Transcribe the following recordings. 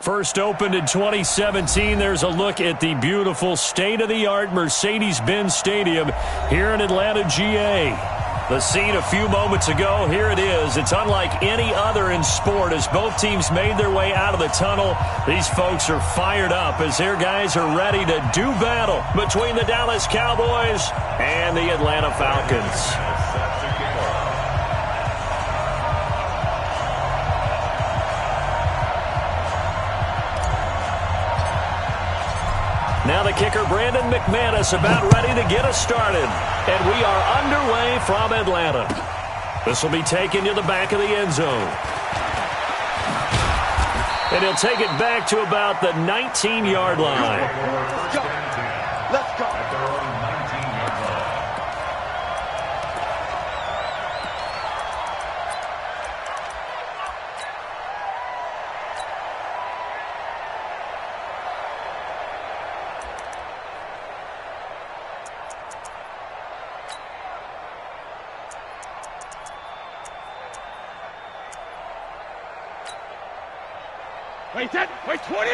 First opened in 2017. There's a look at the beautiful state-of-the-art Mercedes-Benz Stadium here in Atlanta, GA. The scene a few moments ago, here it is. It's unlike any other in sport as both teams made their way out of the tunnel. These folks are fired up as their guys are ready to do battle between the Dallas Cowboys and the Atlanta Falcons. Now the kicker, Brandon McManus, about ready to get us started. And we are underway from Atlanta. This will be taken to the back of the end zone. And he'll take it back to about the 19-yard line. Let's go. Let's go. Wait, set, wait, 20!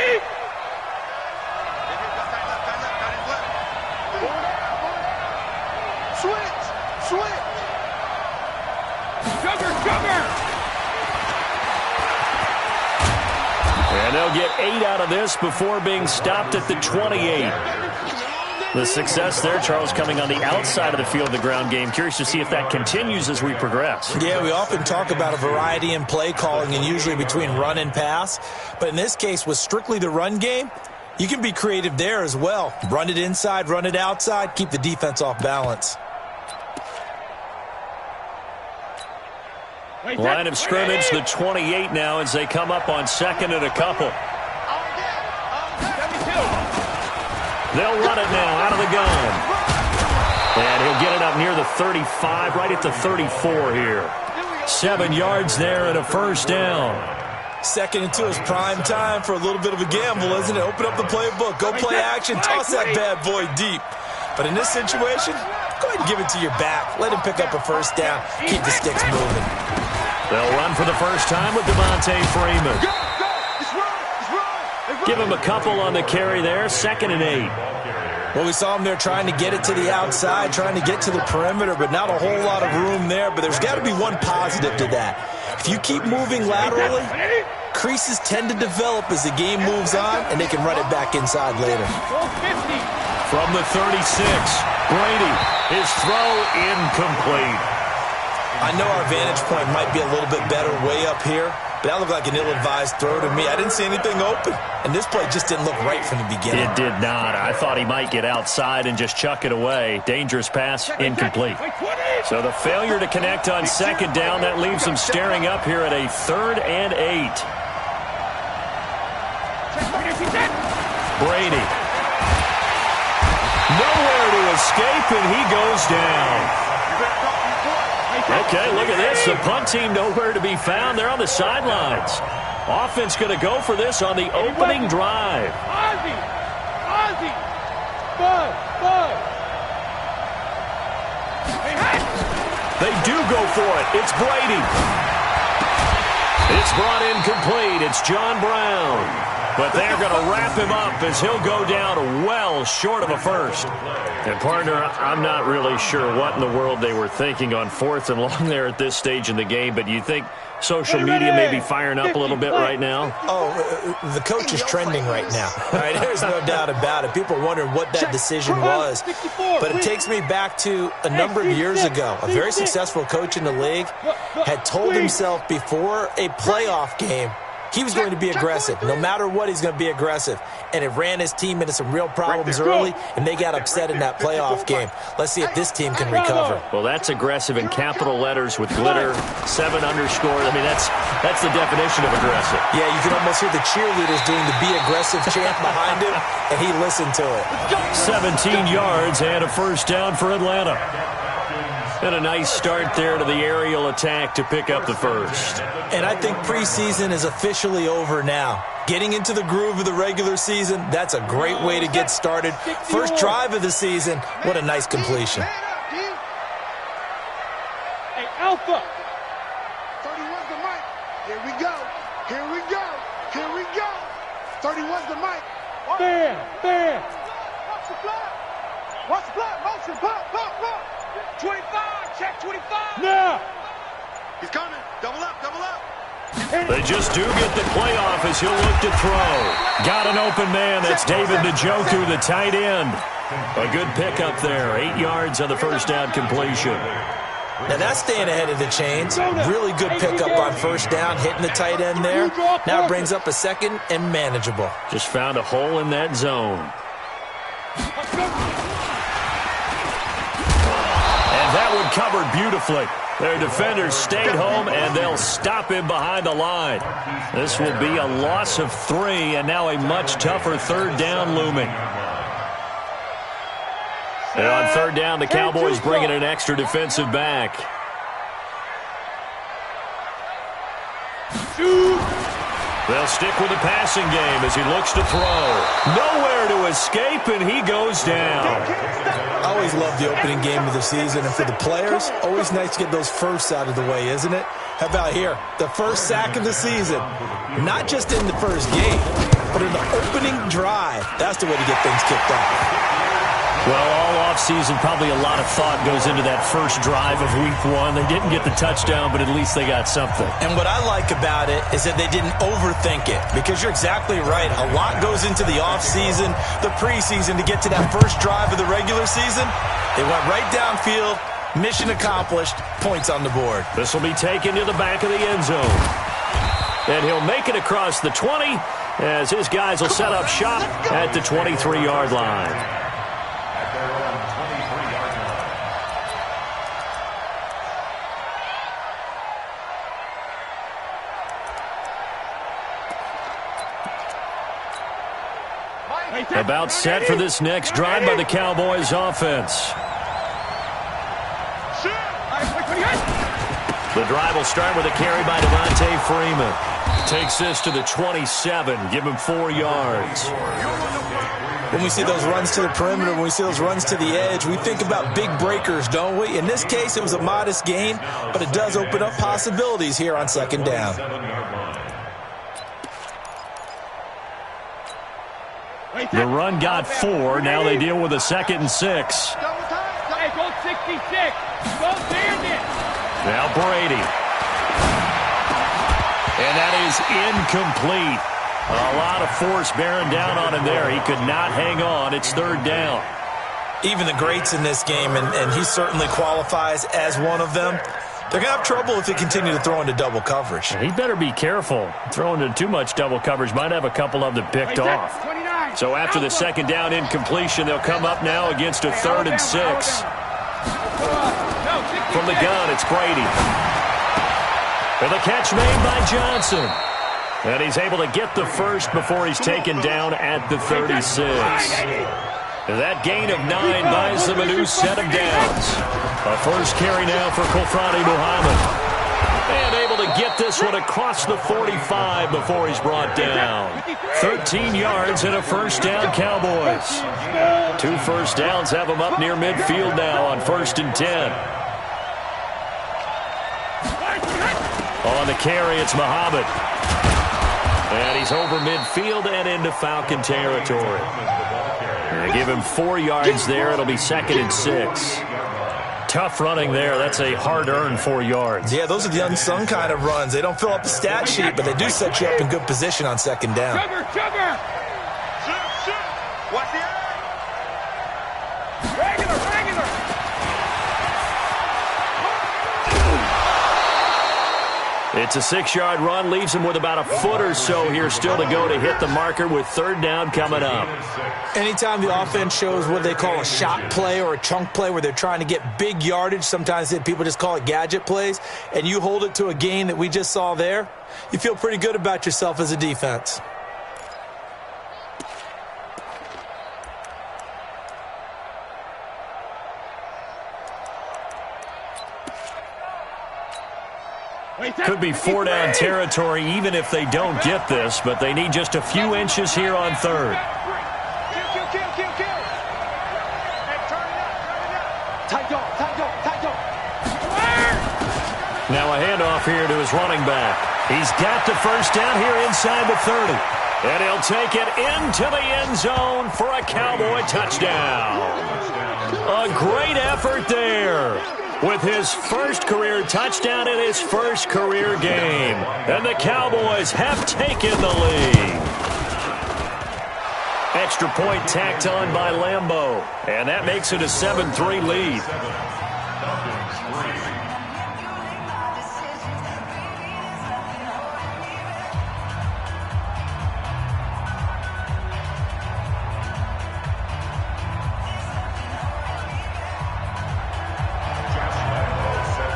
Switch! Sugar! And they'll get 8 out of this before being stopped at the 28. The success there, Charles, coming on the outside of the field of the ground game. Curious to see if that continues as we progress. Yeah, we often talk about a variety in play calling and usually between run and pass. But in this case, with strictly the run game, you can be creative there as well. Run it inside, run it outside, keep the defense off balance. Line of scrimmage, the 28 now as they come up on second and a couple. They'll run it now out of the gun. And he'll get it up near the 35, right at the 34 here. 7 yards there and a first down. Second and 2 is prime time for a little bit of a gamble, isn't it? Open up the playbook, go play action, toss that bad boy deep. But in this situation, go ahead and give it to your back. Let him pick up a first down. Keep the sticks moving. They'll run for the first time with Devontae Freeman. Give him a couple on the carry there, 2nd and 8. Well, we saw him there trying to get it to the outside, trying to get to the perimeter, but not a whole lot of room there. But there's got to be one positive to that. If you keep moving laterally, creases tend to develop as the game moves on, and they can run it back inside later. From the 36, Brady, his throw incomplete. I know our vantage point might be a little bit better way up here, but that looked like an ill-advised throw to me. I didn't see anything open, and this play just didn't look right from the beginning. It did not. I thought he might get outside and just chuck it away. Dangerous pass, incomplete. So the failure to connect on second down, that leaves him staring up here at a 3rd and 8. Brady. Nowhere to escape, and he goes down. Okay, look at this. The punt team nowhere to be found. They're on the sidelines. Offense going to go for this on the opening drive. Ozzy! Bud! They do go for it. It's Brady. It's brought in complete. It's John Brown. But they're going to wrap him up as he'll go down well short of a first. And, partner, I'm not really sure what in the world they were thinking on 4th and long there at this stage in the game, but you think social media may be firing up a little bit right now? Oh, the coach is trending right now. All right, there's no doubt about it. People are wondering what that decision was. But it takes me back to a number of years ago. A very successful coach in the league had told himself before a playoff game he was going to be aggressive. No matter what, he's going to be aggressive. And it ran his team into some real problems early, and they got upset in that playoff game. Let's see if this team can recover. Well, that's aggressive in capital letters with glitter, 7 underscore. I mean, that's the definition of aggressive. Yeah, you can almost hear the cheerleaders doing the be aggressive chant behind him, and he listened to it. 17 yards and a first down for Atlanta. And a nice start there to the aerial attack to pick up the first. And I think preseason is officially over now. Getting into the groove of the regular season, that's a great way to get started. First drive of the season, what a nice completion. Hey, Alpha. 31's the mic. Here we go. 31's the mic. Man. Watch the block. Watch the block. Motion. Pop. 25. Check 25. Now. He's coming. Double up. They just do get the playoff as he'll look to throw. Got an open man. That's David Njoku, the tight end. A good pickup there. 8 yards on the first down completion. Now that's staying ahead of the chains. Really good pickup on first down, hitting the tight end there. Now it brings up a second and manageable. Just found a hole in that zone. And that one covered beautifully. Their defenders stayed home, and they'll stop him behind the line. This will be a loss of 3, and now a much tougher third down looming. And on third down, the Cowboys bring in an extra defensive back. They'll stick with the passing game as he looks to throw. Nowhere to escape, and he goes down. I always love the opening game of the season, and for the players, always nice to get those firsts out of the way, isn't it? How about here? The first sack of the season. Not just in the first game, but in the opening drive. That's the way to get things kicked off. Well, all offseason, probably a lot of thought goes into that first drive of Week 1. They didn't get the touchdown, but at least they got something. And what I like about it is that they didn't overthink it, because you're exactly right. A lot goes into the offseason, the preseason, to get to that first drive of the regular season. They went right downfield, mission accomplished, points on the board. This will be taken to the back of the end zone. And he'll make it across the 20 as his guys will set up shop at the 23-yard line. About set for this next drive by the Cowboys offense. The drive will start with a carry by Devontae Freeman. Takes this to the 27, give him 4 yards. When we see those runs to the perimeter, when we see those runs to the edge, we think about big breakers, don't we? In this case, it was a modest gain, but it does open up possibilities here on second down. The run got 4. Now they deal with a 2nd and 6. Hey, go 66. Go Bandit. Now Brady. And that is incomplete. A lot of force bearing down on him there. He could not hang on. It's third down. Even the greats in this game, and he certainly qualifies as one of them, they're going to have trouble if they continue to throw into double coverage. He better be careful. Throwing into too much double coverage might have a couple of them picked off. So after the second down incompletion, they'll come up now against a 3rd and 6. From the gun, it's Brady. And the catch made by Johnson. And he's able to get the first before he's taken down at the 36. That gain of 9 buys them a new set of downs. A first carry now for Kofrani Muhammad. And able to get this one across the 45 before he's brought down. 13 yards and a first down, Cowboys. 2 first downs have them up near midfield now on 1st and 10. On the carry, it's Muhammad. And he's over midfield and into Falcon territory. They give him 4 yards there. It'll be 2nd and 6. Tough running there. That's a hard-earned 4 yards. Yeah, those are the unsung kind of runs. They don't fill up the stat sheet, but they do set you up in good position on second down. Sugar! Watch the eye! Regular! It's a 6-yard run. Leaves him with about a foot or so here still to go to hit the marker with third down coming up. Anytime the offense shows what they call a shot play or a chunk play where they're trying to get big yardage, sometimes people just call it gadget plays, and you hold it to a gain that we just saw there, you feel pretty good about yourself as a defense. Could be 4-down territory even if they don't get this, but they need just a few inches here on third. Kill. Hey, turn it up. Tight dog. Now a handoff here to his running back. He's got the first down here inside the 30. And he'll take it into the end zone for a Cowboy touchdown. A great effort there with his first career touchdown in his first career game. And the Cowboys have taken the lead. Extra point tacked on by Lambeau. And that makes it a 7-3 lead.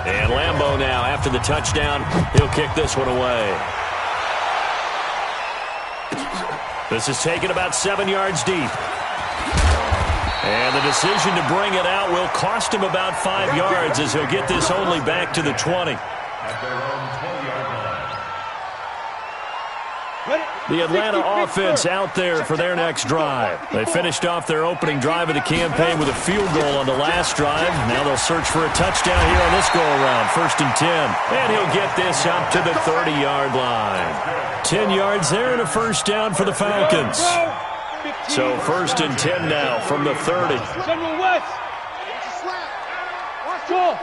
And Lambeau now, after the touchdown, he'll kick this one away. This is taken about 7 yards deep. And the decision to bring it out will cost him about 5 yards as he'll get this only back to the 20. The Atlanta offense out there for their next drive. They finished off their opening drive of the campaign with a field goal on the last drive. Now they'll search for a touchdown here on this go-around. 1st and 10. And he'll get this up to the 30-yard line. 10 yards there and a first down for the Falcons. So 1st and 10 now from the 30. Go.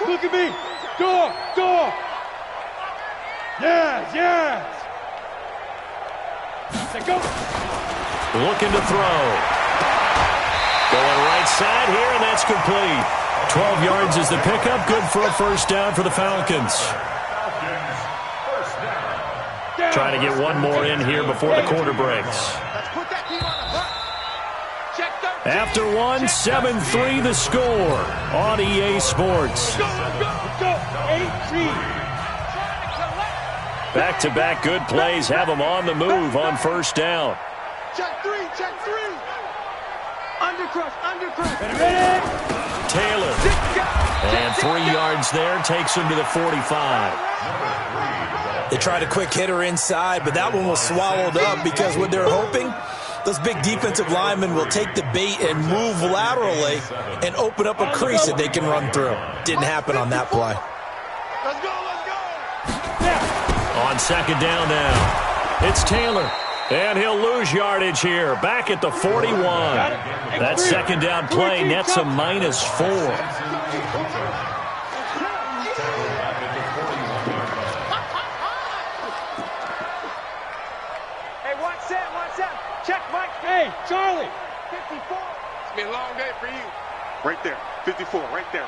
Look at me. Go. Yes. Go. Looking to throw. Going right side here, and that's complete. 12 yards is the pickup. Good for a first down for the Falcons. Trying to get one more in here before the quarter breaks. After one, 7-3 the score on EA Sports. Go. 8-3. Back-to-back good plays have them on the move on first down. Check three. Undercrush. Taylor. And 3 yards there takes him to the 45. They tried a quick hitter inside, but that one was swallowed up because what they're hoping, those big defensive linemen will take the bait and move laterally and open up a crease that they can run through. Didn't happen on that play. Let's go. On second down now, it's Taylor. And he'll lose yardage here, back at the 41. That second down play nets a -4. Hey, watch that. Check, Mike. Hey, Charlie. 54. It's been a long day for you. Right there. 54. Right there.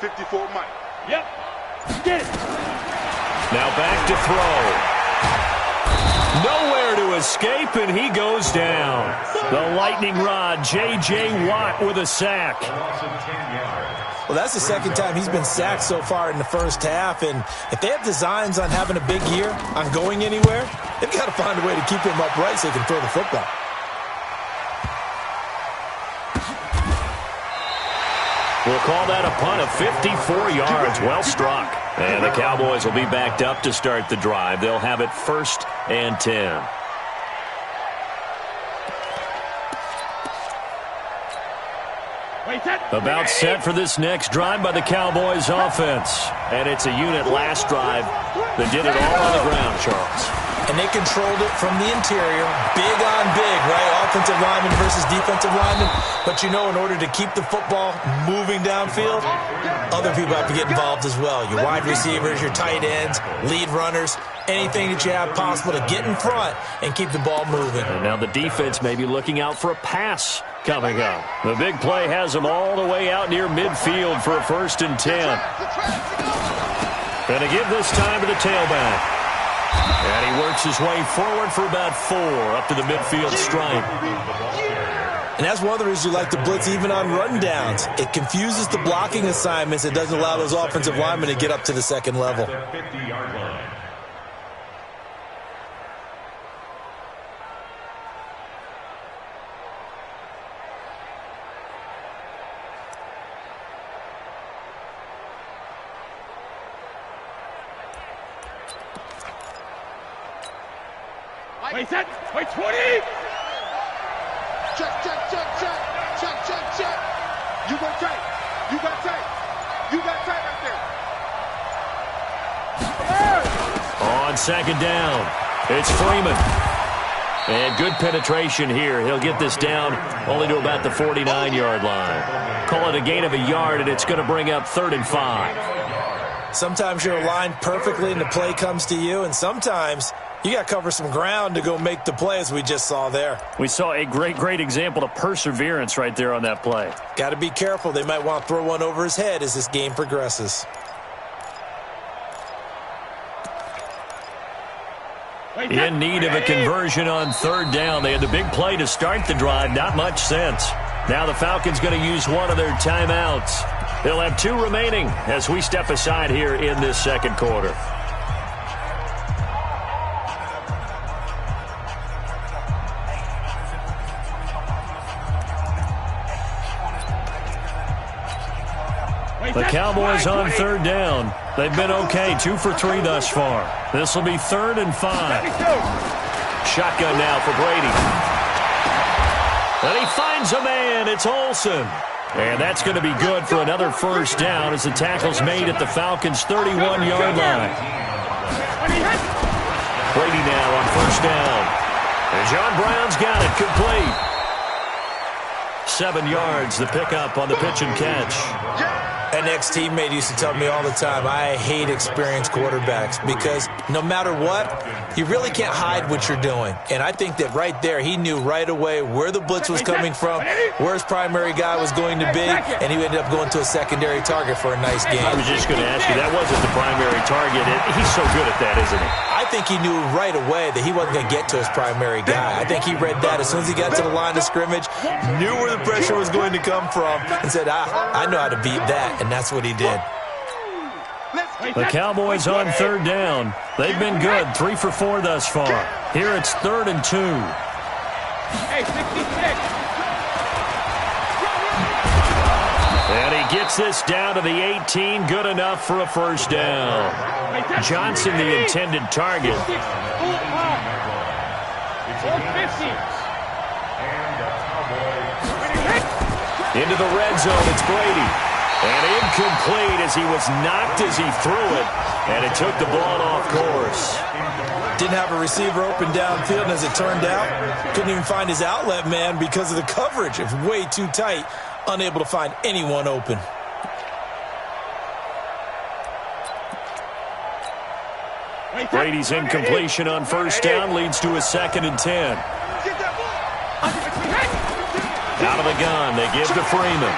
54, Mike. Yep. Get it. Now back to throw. Nowhere to escape, and he goes down. The lightning rod, J.J. Watt with a sack. Well, that's the second time he's been sacked so far in the first half, and if they have designs on having a big year, on going anywhere, they've got to find a way to keep him upright so he can throw the football. We'll call that a punt of 54 yards. Well struck. And the Cowboys will be backed up to start the drive. They'll have it 1st and 10. About set for this next drive by the Cowboys offense. And it's a unit last drive that did it all on the ground, Charles. And they controlled it from the interior, big on big, right? Offensive lineman versus defensive lineman. But you know, in order to keep the football moving downfield, other people have to get involved as well. Your wide receivers, your tight ends, lead runners, anything that you have possible to get in front and keep the ball moving. And now the defense may be looking out for a pass coming up. The big play has them all the way out near midfield for a 1st and 10. Going to give this time to the tailback. And he works his way forward for about 4 up to the midfield stripe. And that's one of the reasons you like to blitz even on rundowns. It confuses the blocking assignments. It doesn't allow those offensive linemen to get up to the second level. Wait, set. Wait, 20. Check. You got tight. right there. On second down, It's Freeman. And good penetration here. He'll get this down only to about the 49-yard line. Call it a gain of a yard, and it's going to bring up 3rd and 5. Sometimes you're aligned perfectly and the play comes to you, and sometimes you got to cover some ground to go make the play, as we just saw there. We saw a great example of perseverance right there on that play. Got to be careful. They might want to throw one over his head as this game progresses. In need of a conversion on 3rd down. They had the big play to start the drive. Not much sense. Now the Falcons going to use one of their timeouts. They'll have 2 remaining as we step aside here in this second quarter. The Cowboys on 3rd down. They've been okay, 2 for 3 thus far. This will be 3rd and 5. Shotgun now for Brady. And he finds a man. It's Olsen. And that's going to be good for another first down as the tackle's made at the Falcons' 31-yard line. Brady now on 1st down. And John Brown's got it complete. 7 yards, the pickup on the pitch and catch. An ex-teammate used to tell me all the time, I hate experienced quarterbacks because no matter what, you really can't hide what you're doing. And I think that right there, he knew right away where the blitz was coming from, where his primary guy was going to be, and he ended up going to a secondary target for a nice game. I was just going to ask you, that wasn't the primary target. He's so good at that, isn't he? I think he knew right away that he wasn't going to get to his primary guy. I think he read that as soon as he got to the line of scrimmage, knew where the pressure was going to come from, and said, I know how to beat that. And that's what he did. The Cowboys on 3rd down. They've been good, 3 for 4 thus far. Here it's 3rd and 2. Hey, 66. And he gets this down to the 18, good enough for a first down. Johnson, the intended target. Into the red zone, it's Brady. And incomplete as he was knocked as he threw it. And it took the ball off course. Didn't have a receiver open downfield, and as it turned out, couldn't even find his outlet man because of the coverage. It was way too tight, unable to find anyone open. Brady's incompletion on first down leads to a 2nd and 10. Out of the gun, they give to Freeman.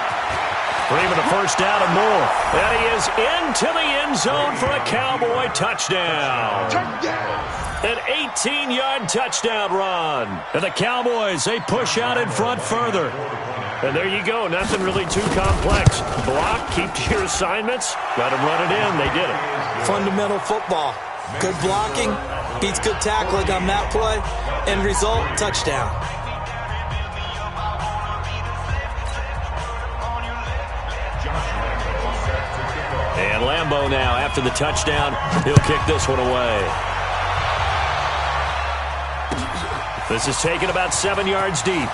Freeman a first down and more. And he is into the end zone for a Cowboy touchdown. An 18-yard touchdown run. And the Cowboys, they push out in front further. And there you go. Nothing really too complex. Block, keep to your assignments, let them run it in. They did it. Fundamental football. Good blocking, beats good tackling on that play. End result, touchdown. And Lambeau now, after the touchdown, he'll kick this one away. This is taken about 7 yards deep.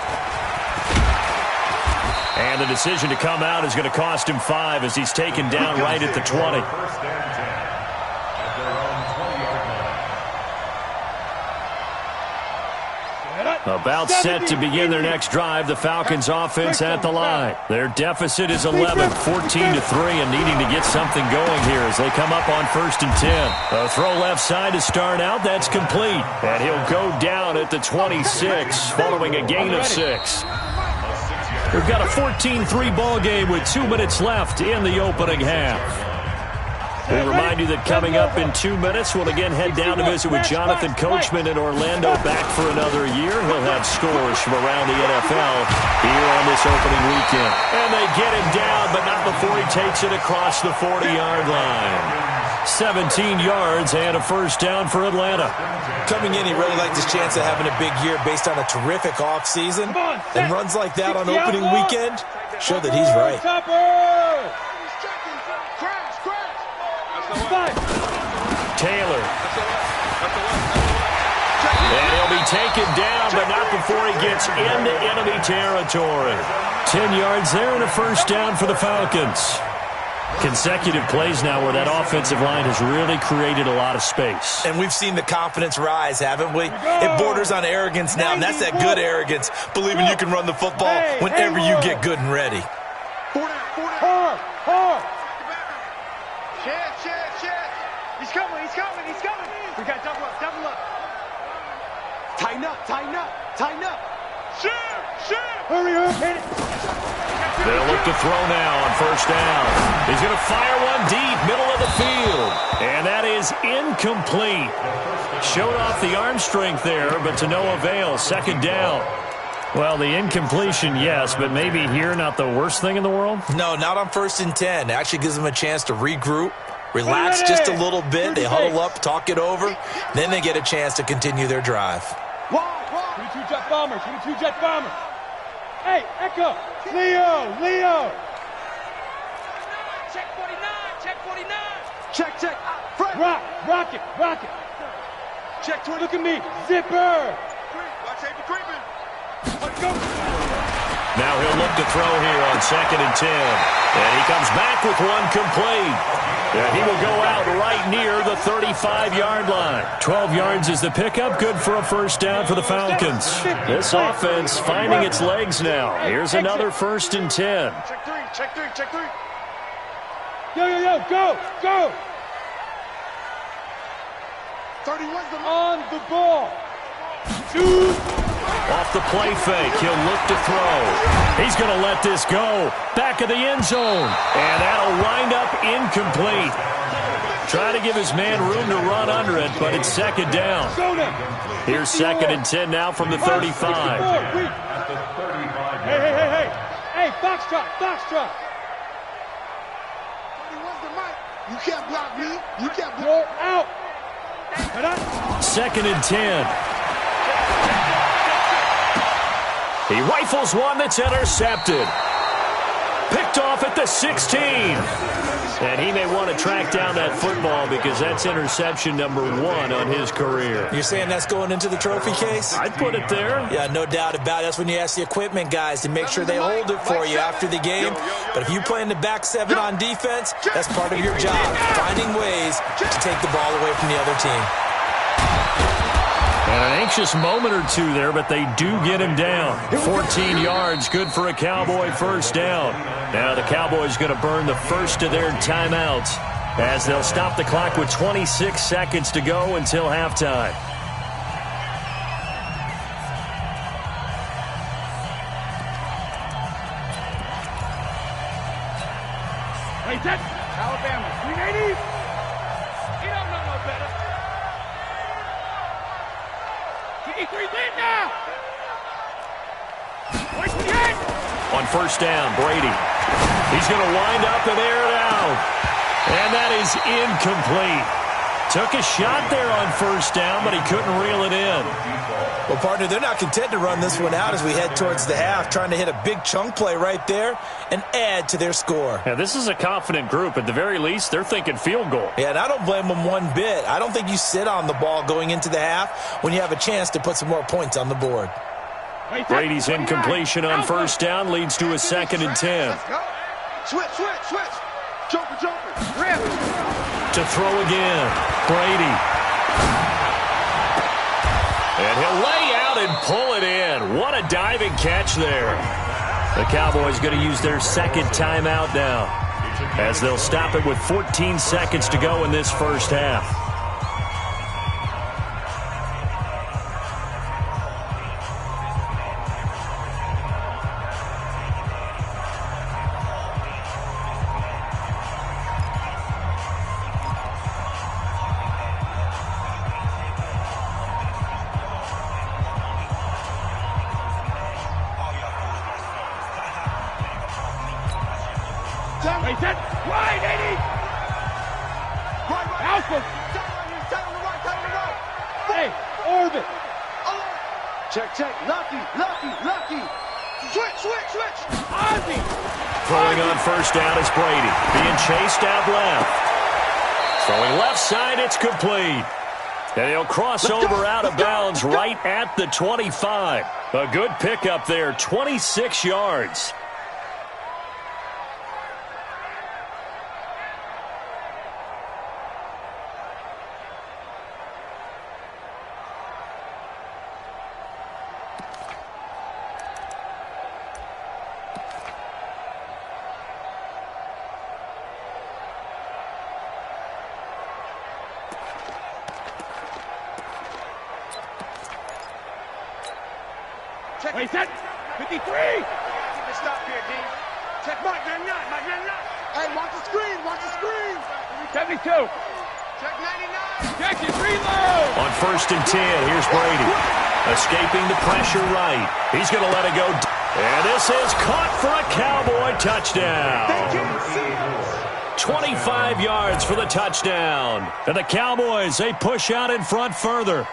And the decision to come out is going to cost him 5 as he's taken down right at the 20. About set to begin their next drive. The Falcons offense at the line. Their deficit is 11, 14-3, and needing to get something going here as they come up on 1st and 10. A throw left side to start out. That's complete. And he'll go down at the 26 following a gain of 6. We've got a 14-3 ball game with 2 minutes left in the opening half. We remind you that coming up in 2 minutes, we'll again head down to visit with Jonathan Coachman in Orlando, back for another year. He'll have scores from around the NFL here on this opening weekend. And they get him down, but not before he takes it across the 40-yard line. 17 yards and a first down for Atlanta. Coming in, he really liked his chance of having a big year based on a terrific offseason. And runs like that on opening weekend show that he's right. Taylor. And he'll be taken down, but not before he gets into enemy territory. 10 yards there and a first down for the Falcons. Consecutive plays now where that offensive line has really created a lot of space. And we've seen the confidence rise, haven't we? It borders on arrogance now, and that's that good arrogance, believing you can run the football whenever you get good and ready. Hard. Shed. He's coming. We got double up. Tighten up. Shed. Hurry up, hit it. They'll look to throw now on first down. He's going to fire one deep, middle of the field. And that is incomplete. Showed off the arm strength there, but to no avail. Second down. Well, the incompletion, yes, but maybe here not the worst thing in the world? No, not on 1st and 10. It actually gives them a chance to regroup, relax just a little bit. They huddle up, talk it over. Then they get a chance to continue their drive. 22 jet bombers. Hey, Echo. Leo. Check 49. Check. Rock it. Check 20. Look at me. Zipper. Watch Avery creeping. Let's go. Now he'll look to throw here on 2nd and 10. And he comes back with one complete. And he will go out right near the 35-yard line. 12 yards is the pickup. Good for a first down for the Falcons. This offense finding its legs now. Here's another 1st and 10. Check three. Yo, go. 31's on the ball. Two. Off the play fake, he'll look to throw. He's going to let this go. Back of the end zone. And that'll wind up incomplete. Trying to give his man room to run under it, but it's 2nd down. Here's 2nd and 10 now from the 35. Hey, Foxtrot. You can't block me. Go out. 2nd and 10. He rifles one that's intercepted. Picked off at the 16. And he may want to track down that football because that's interception number 1 on his career. You're saying that's going into the trophy case? I'd put it there. Yeah, no doubt about it. That's when you ask the equipment guys to make sure they hold it for you after the game. But if you play in the back 7 on defense, that's part of your job, finding ways to take the ball away from the other team. And an anxious moment or two there, but they do get him down. 14 yards, good for a Cowboy first down. Now the Cowboys going to burn the first of their timeouts as they'll stop the clock with 26 seconds to go until halftime. Hey, that's Alabama. 380. You don't know no better. 23 lead now. 28. On first down, Brady. He's going to wind up and air it out. And that is incomplete. Took a shot there on first down, but he couldn't reel it in. Well, partner, they're not content to run this one out as we head towards the half, trying to hit a big chunk play right there and add to their score. Yeah, this is a confident group. At the very least, they're thinking field goal. Yeah, and I don't blame them one bit. I don't think you sit on the ball going into the half when you have a chance to put some more points on the board. Brady's incompletion on first down leads to a 2nd and 10. Switch. Jumper. Rip. To throw again, Brady. And he'll lay out and pull it in. What a diving catch there. The Cowboys going to use their 2nd timeout now as they'll stop it with 14 seconds to go in this first half. Check. Lucky. Switch. Ozzy. Throwing on first down is Brady. Being chased out left. Throwing left side, it's complete. And he'll cross over out of bounds right at the 25. A good pickup there, 26 yards. Check. Wait, set. 53. Stop here, D. Check Mike 99. Mike 99. Hey, watch the screen. Watch the screen. 72. Check 99. Check it. Reload. On 1st and 10, here's Brady. Escaping the pressure right. He's going to let it go. And this is caught for a Cowboy touchdown. 25 yards for the touchdown. And the Cowboys, they push out in front further.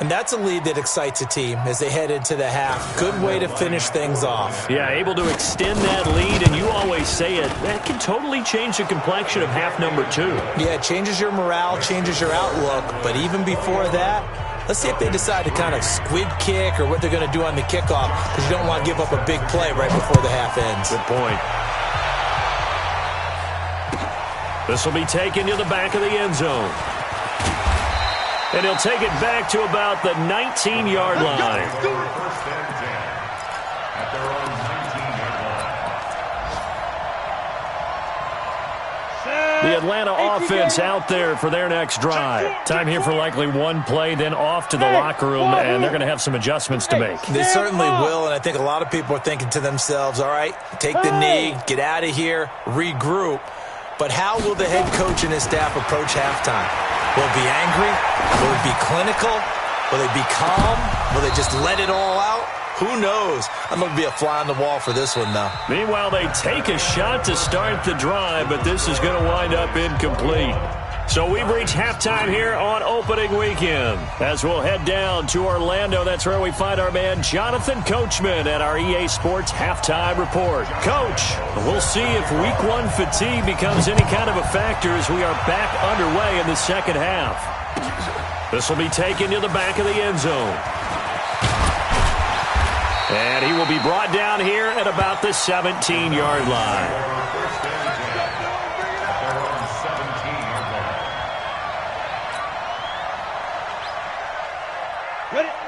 And that's a lead that excites a team as they head into the half. Good way to finish things off. Yeah, able to extend that lead, and you always say it, that can totally change the complexion of half number 2. Yeah, it changes your morale, changes your outlook. But even before that, let's see if they decide to kind of squid kick or what they're going to do on the kickoff, because you don't want to give up a big play right before the half ends. Good point. This will be taken to the back of the end zone. And he'll take it back to about the 19-yard line. The Atlanta offense out there for their next drive. Time here for likely one play, then off to the locker room, and they're going to have some adjustments to make. They certainly will, and I think a lot of people are thinking to themselves, all right, take the knee, get out of here, regroup. But how will the head coach and his staff approach halftime? Will it be angry? Will it be clinical? Will they be calm? Will they just let it all out? Who knows? I'm going to be a fly on the wall for this one, though. Meanwhile, they take a shot to start the drive, but this is going to wind up incomplete. So we've reached halftime here on opening weekend. As we'll head down to Orlando, that's where we find our man Jonathan Coachman at our EA Sports Halftime Report. Coach, we'll see if Week 1 fatigue becomes any kind of a factor as we are back underway in the second half. This will be taken to the back of the end zone. And he will be brought down here at about the 17-yard line.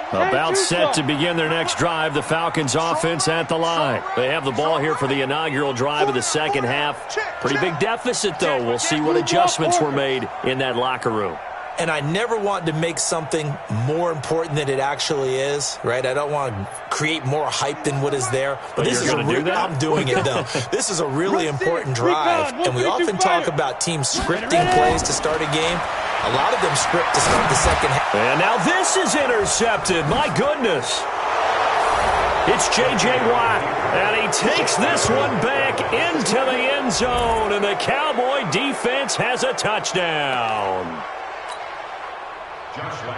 About set to begin their next drive, the Falcons offense at the line. They have the ball here for the inaugural drive of the second half. Pretty big deficit, though. We'll see what adjustments were made in that locker room. And I never want to make something more important than it actually is, right? I don't want to create more hype than what is there. But this is I'm doing it, though. This is a really important drive. And we often talk about teams scripting plays to start a game. A lot of them script to start the second half. And now this is intercepted. My goodness. It's J.J. Watt, and he takes this one back into the end zone, and the Cowboy defense has a touchdown.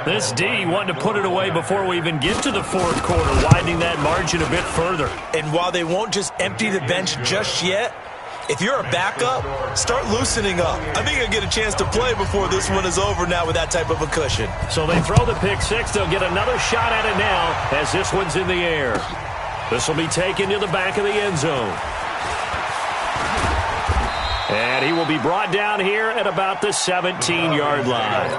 This D wanting to put it away before we even get to the fourth quarter, widening that margin a bit further. And while they won't just empty the bench just yet, if you're a backup, start loosening up. I think you'll get a chance to play before this one is over now with that type of a cushion. So they throw the pick six. They'll get another shot at it now as this one's in the air. This will be taken to the back of the end zone. And he will be brought down here at about the 17-yard line.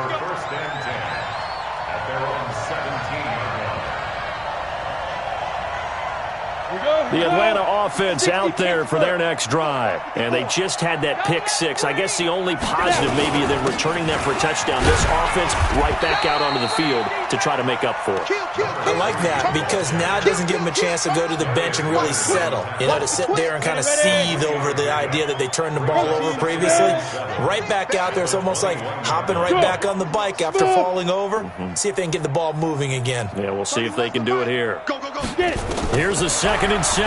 The Atlanta offense out there for their next drive. And they just had that pick six. I guess the only positive maybe than returning that for a touchdown. This offense right back out onto the field to try to make up for it. I like that because now it doesn't give them a chance to go to the bench and really settle. You know, to sit there and kind of seethe over the idea that they turned the ball over previously. Right back out there. It's almost like hopping right back on the bike after falling over. See if they can get the ball moving again. Yeah, we'll see if they can do it here. Here's the 2nd and 7.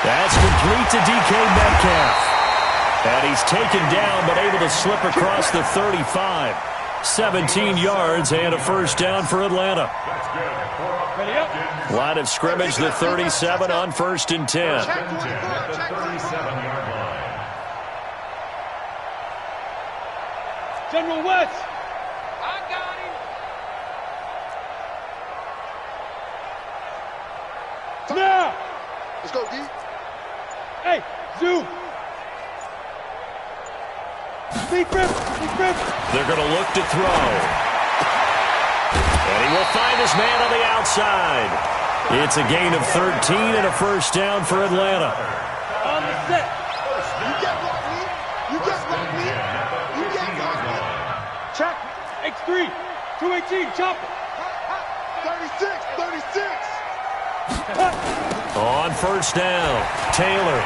That's complete to DK Metcalf. And he's taken down but able to slip across the 35. 17 yards and a first down for Atlanta. Line of scrimmage, the 37 on 1st and 10. General West. I got him. Now. Let's go, D. Hey, Zoo. Deep rip. They're going to look to throw. And he will find his man on the outside. It's a gain of 13 and a first down for Atlanta. On the set. You get blocked me. You get blocked me. You get blocked me. Check. X3. 218. Chop it. On first down, Taylor.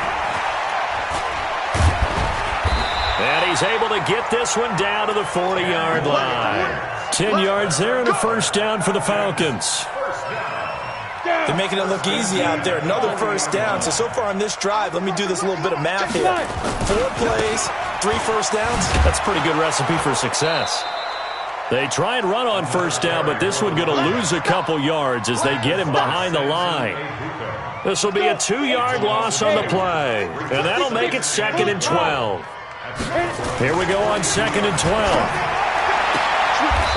And he's able to get this one down to the 40-yard line. 10 yards there and a first down for the Falcons. They're making it look easy out there. Another first down. So far on this drive, let me do this little bit of math here. 4 plays, 3 first downs. That's a pretty good recipe for success. They try and run on first down, but this one going to lose a couple yards as they get him behind the line. This will be a 2-yard loss on the play, and that'll make it 2nd and 12. Here we go on 2nd and 12.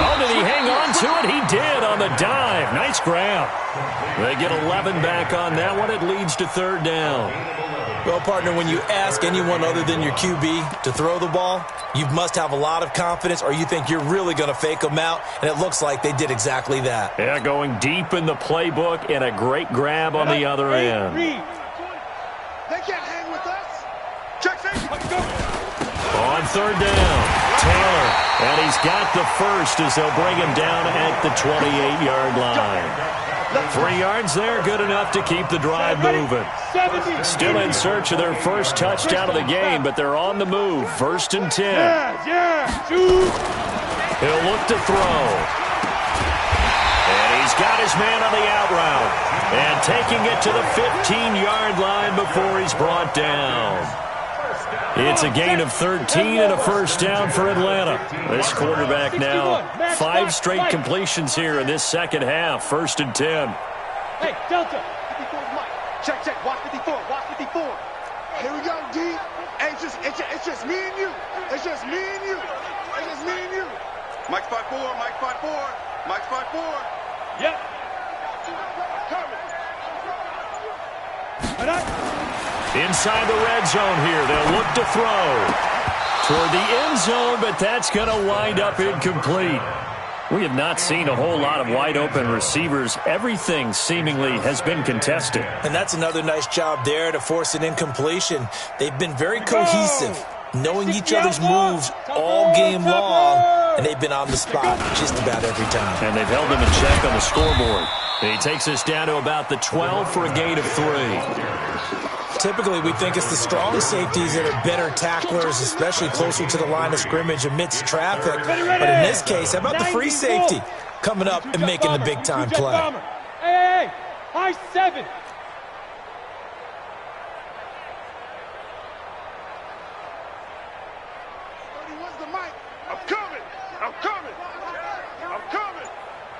Oh, did he hang on to it? He did on the dive. Nice grab. They get 11 back on that one. It leads to 3rd down. Well, partner, when you ask anyone other than your QB to throw the ball, you must have a lot of confidence or you think you're really going to fake them out, and it looks like they did exactly that. Yeah, going deep in the playbook and a great grab on the other end. They can't hang with us. Check, let's go. On 3rd down, Taylor, and he's got the first as they'll bring him down at the 28-yard line. 3 yards there, good enough to keep the drive moving. Still in search of their first touchdown of the game, but they're on the move. 1st and 10. He'll look to throw. And he's got his man on the out route. And taking it to the 15-yard line before he's brought down. It's a gain of 13 and a first down for Atlanta. This quarterback now, 5 straight completions here in this second half. 1st and 10. Hey, Delta. 54 Mike. Check. Watch 54. Watch 54. Here we go, D. Hey, it's just me and you. It's just me and you. It's just me and you. Mike 5-4. Mike 5-4. Mike 5-4. Yep. Coming. Inside the red zone here, they'll look to throw toward the end zone, but that's going to wind up incomplete. We have not seen a whole lot of wide-open receivers. Everything seemingly has been contested. And that's another nice job there to force an incompletion. They've been very cohesive, knowing each other's moves all game long, and they've been on the spot just about every time. And they've held him in check on the scoreboard. He takes us down to about the 12 for a gain of 3. Typically, we think it's the strong safeties that are better tacklers, especially closer to the line of scrimmage amidst traffic. But in this case, how about the free safety coming up and making the big-time play? Hey, high 7. Where's the mic? I'm coming.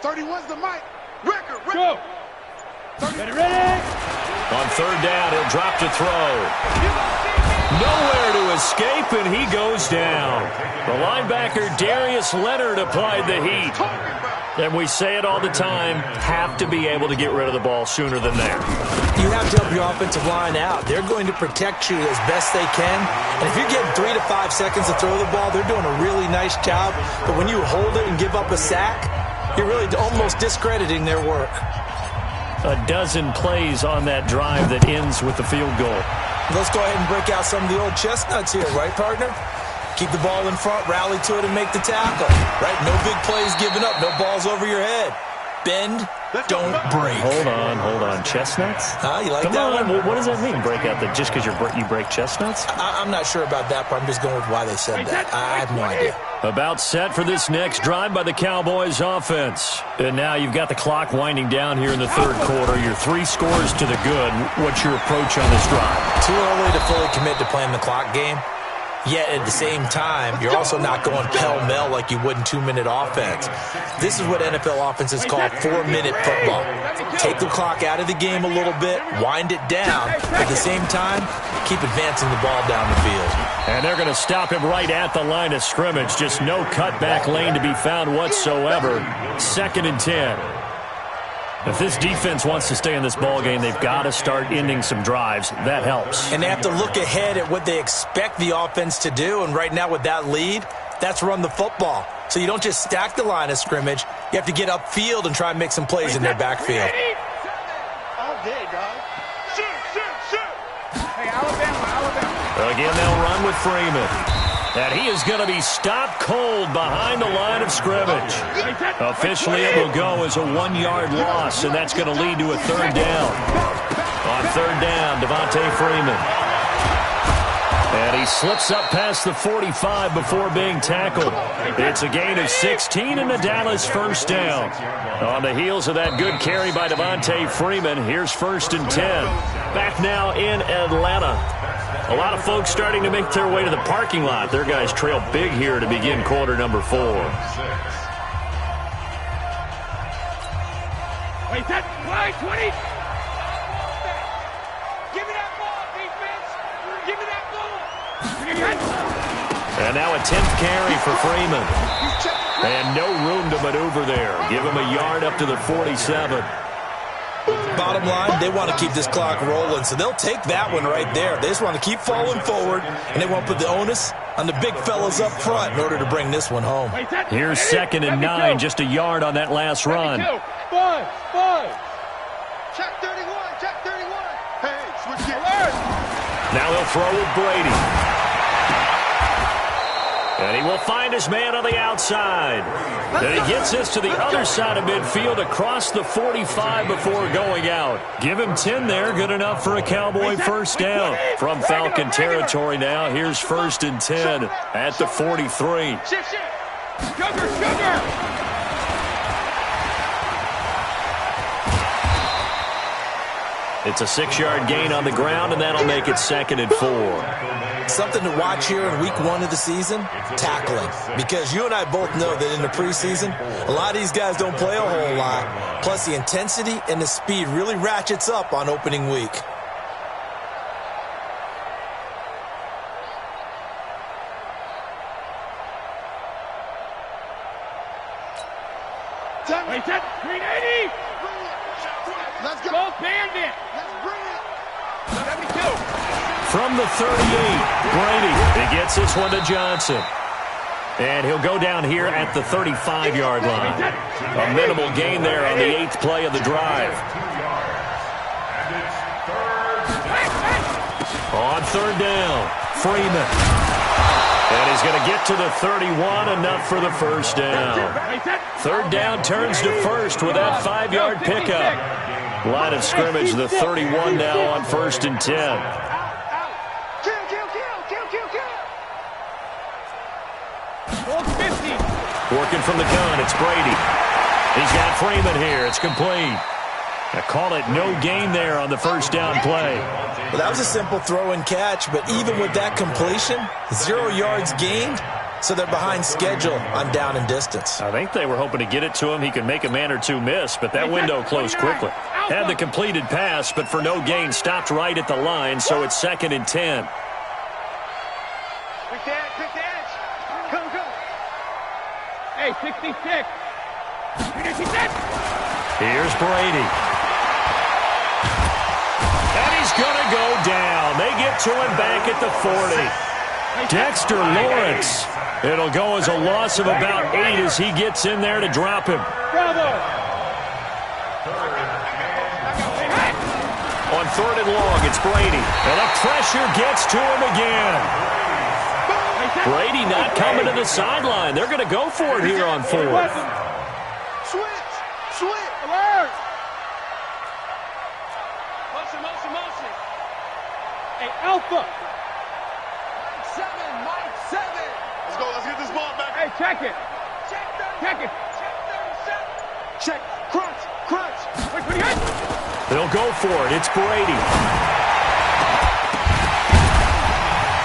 31's the mic. Record. Go. Ready. On 3rd down, he'll drop to throw. Nowhere to escape, and he goes down. The linebacker, Darius Leonard, applied the heat. And we say it all the time, have to be able to get rid of the ball sooner than that. You have to help your offensive line out. They're going to protect you as best they can. And if you're getting 3 to 5 seconds to throw the ball, they're doing a really nice job. But when you hold it and give up a sack, you're really almost discrediting their work. A dozen plays on that drive that ends with the field goal. Let's go ahead and break out some of the old chestnuts here, right, partner? Keep the ball in front, rally to it, and make the tackle. Right? No big plays given up, no balls over your head. Bend, don't break. Hold on. Chestnuts? You like Come that on. one? What does that mean, break out? Just because you break chestnuts? I'm not sure about that, but I'm just going with why they said that. I have no idea. About set for this next drive by the Cowboys offense. And now you've got the clock winding down here in the 3rd quarter. Your 3 scores to the good. What's your approach on this drive? Too early to fully commit to playing the clock game. Yet at the same time, you're also not going pell-mell like you would in 2-minute offense. This is what NFL offenses call 4-minute football. Take the clock out of the game a little bit, wind it down, but at the same time, keep advancing the ball down the field. And they're going to stop him right at the line of scrimmage. Just no cutback lane to be found whatsoever. 2nd and 10. If this defense wants to stay in this ballgame, they've got to start ending some drives. That helps. And they have to look ahead at what they expect the offense to do. And right now with that lead, that's run the football. So you don't just stack the line of scrimmage. You have to get upfield and try and make some plays in their backfield. All day, dog. Shoot. Hey, Alabama. Again, they'll run with Freeman. And he is going to be stopped cold behind the line of scrimmage. Officially, it will go as a 1-yard loss, and that's going to lead to a third down. On third down, Devontae Freeman. And he slips up past the 45 before being tackled. It's a gain of 16 and a Dallas first down. On the heels of that good carry by Devontae Freeman, here's 1st and 10. Back now in Atlanta. A lot of folks starting to make their way to the parking lot. Their guys trail big here to begin quarter number 4. Wait, that play, 20. Give me that ball, defense. Give me that ball. And now a 10th carry for Freeman. And no room to maneuver there. Give him a yard up to the 47. Bottom line, they want to keep this clock rolling, so they'll take that one right there. They just want to keep falling forward, and they want to put the onus on the big fellas up front in order to bring this one home. Here's 2nd and 9, just a yard on that last run. Five. Check 31, check 31. Hey, switch it. Now he'll throw with Brady. And he will find his man on the outside. And he gets this to the other side of midfield across the 45 before going out. Give him 10 there. Good enough for a Cowboy first down. From Falcon territory now, here's 1st and 10 at the 43. Sugar. It's a 6-yard gain on the ground, and that'll make it 2nd and 4. Something to watch here in week 1 of the season, tackling. Because you and I both know that in the preseason, a lot of these guys don't play a whole lot. Plus, the intensity and the speed really ratchets up on opening week. Wait, that 380. Let's go, Bandit. Let's bring it. 72. From the 38, Brady. He gets this one to Johnson. And he'll go down here at the 35-yard line. A minimal gain there on the 8th play of the drive. On third down, Freeman. And he's going to get to the 31, enough for the first down. Third down turns to first with that 5-yard pickup. Line of scrimmage, the 31 now on 1st and 10. Working from the gun, it's Brady. He's got Freeman here. It's complete. I call it no gain there on the first down play. Well, that was a simple throw and catch, but even with that completion, 0 yards gained, so they're behind schedule on down and distance. I think they were hoping to get it to him. He could make a man or two miss, but that window closed quickly. Had the completed pass, but for no gain, stopped right at the line, so it's 2nd and 10. Quick the edge. Go. Hey, 66. Here's Brady. And he's going to go down. They get to him back at the 40. Dexter Lawrence. It'll go as a loss of about 8 as he gets in there to drop him. On 3rd and long, it's Brady. And the pressure gets to him again. Brady not coming to the sideline. They're going to go for it here on 4th. Switch. Alert. Motion. Hey, Alpha. Mike 7. Let's get this ball back. Hey, check it. Check. Crunch. Wait, what do you got? They'll go for it. It's Brady.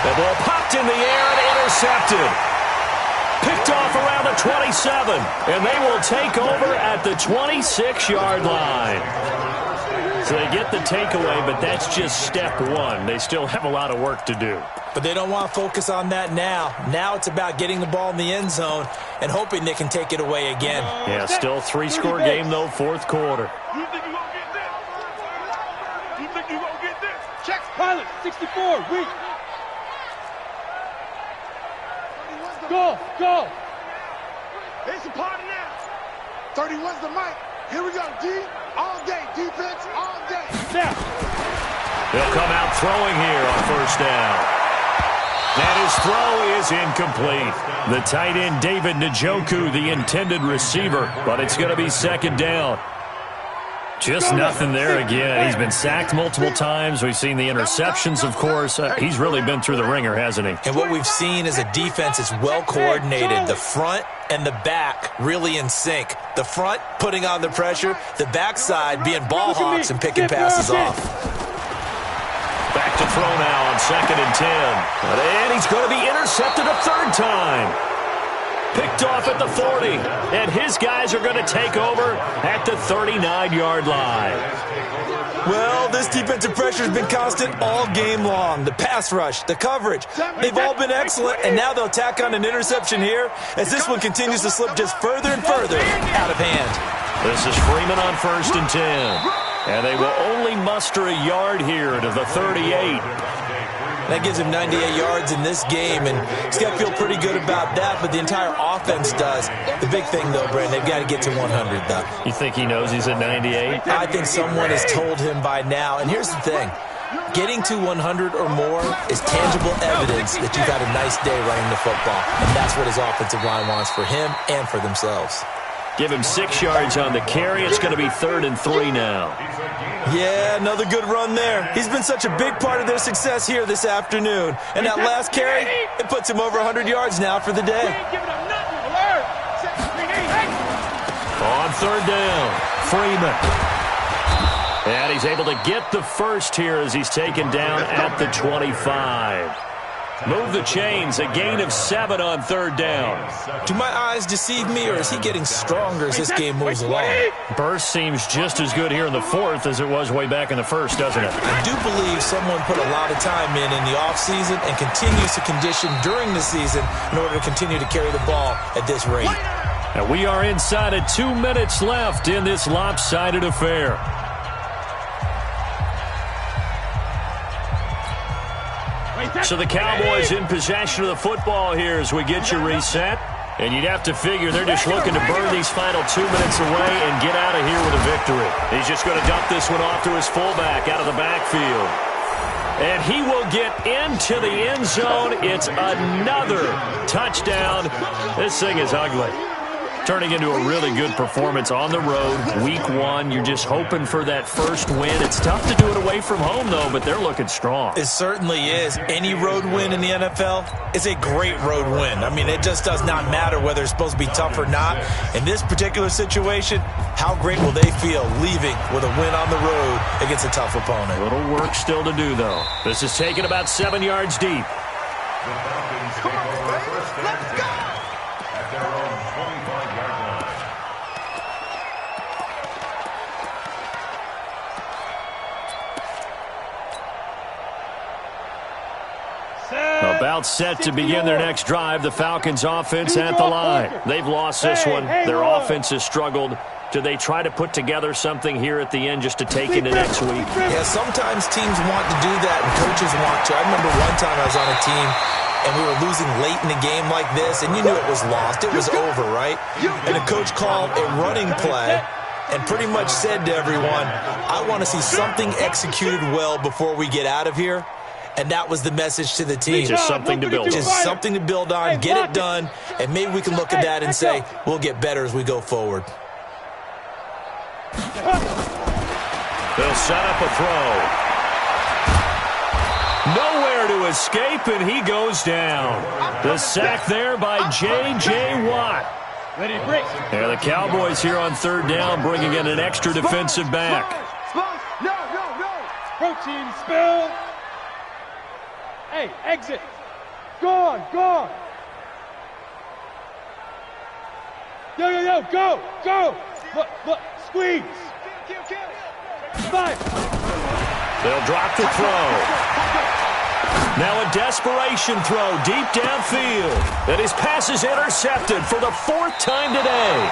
The ball popped in the air and intercepted. Picked off around the 27. And they will take over at the 26-yard line. So they get the takeaway, but that's just step 1. They still have a lot of work to do. But they don't want to focus on that now. Now it's about getting the ball in the end zone and hoping they can take it away again. Yeah, still 3-score game, though, 4th quarter. You think you won't get this? Check pilot, 64, weak. Go. It's the party now. 31's the mic. Here we go, D. All day. Defense, all day. Now. They'll come out throwing here on 1st down. And his throw is incomplete. The tight end, David Njoku, the intended receiver, but it's going to be second down. Just nothing there again. He's been sacked multiple times. We've seen the interceptions, of course. He's really been through the ringer, hasn't he? And what we've seen is a defense that's well coordinated. The front and the back really in sync. The front putting on the pressure, the backside being ball hawks and picking passes off. Back to throw now on 2nd and 10. And he's going to be intercepted a third time. Picked off at the 40. And his guys are going to take over at the 39-yard line. Well, this defensive pressure has been constant all game long. The pass rush, the coverage, they've all been excellent, and now they'll tack on an interception here as this one continues to slip just further and further out of hand. This is Freeman on 1st and 10. And they will only muster a yard here to the 38. That gives him 98 yards in this game, and he's got to feel pretty good about that, but the entire offense does. The big thing, though, Brandon, they've got to get to 100, though. You think he knows he's at 98? I think someone has told him by now. And here's the thing. Getting to 100 or more is tangible evidence that you've had a nice day running the football, and that's what his offensive line wants for him and for themselves. Give him 6 yards on the carry. It's going to be 3rd and 3 now. Yeah, another good run there. He's been such a big part of their success here this afternoon. And that last carry, it puts him over 100 yards now for the day. On 3rd down, Freeman. And he's able to get the first here as he's taken down at the 25. Move the chains, a gain of 7 on 3rd down. Do my eyes deceive me, or is he getting stronger as this game moves along? Burst seems just as good here in the 4th as it was way back in the 1st, doesn't it? I do believe someone put a lot of time in the offseason and continues to condition during the season in order to continue to carry the ball at this rate. And we are inside of 2 minutes left in this lopsided affair. So the Cowboys in possession of the football here as we get you reset. And you'd have to figure they're just looking to burn these final 2 minutes away and get out of here with a victory. He's just going to dump this one off to his fullback out of the backfield. And he will get into the end zone. It's another touchdown. This thing is ugly. Turning into a really good performance on the road. Week 1, you're just hoping for that first win. It's tough to do it away from home, though, but they're looking strong. It certainly is. Any road win in the NFL is a great road win. I mean, it just does not matter whether it's supposed to be tough or not. In this particular situation, how great will they feel leaving with a win on the road against a tough opponent? A little work still to do, though. This is taken about 7 yards deep. Let's go! About set to begin their next drive. The Falcons offense at the line. They've lost this one. Their offense has struggled. Do they try to put together something here at the end just to take into next week? Yeah, sometimes teams want to do that and coaches want to. I remember one time I was on a team and we were losing late in the game like this, and you knew it was lost. It was over, right? And the coach called a running play and pretty much said to everyone, I want to see something executed well before we get out of here. And that was the message to the team. Just something to build on. Just something to build on, get it done, and maybe we can look at that and say, we'll get better as we go forward. They'll set up a throw. Nowhere to escape, and he goes down. The sack there by J.J. Watt. And the Cowboys here on 3rd down bringing in an extra defensive back. No. Protein spill. Hey, exit. Go on. Yo, go. Look, squeeze. 5. They'll drop the throw. Now a desperation throw deep downfield. And his pass is intercepted for the 4th time today.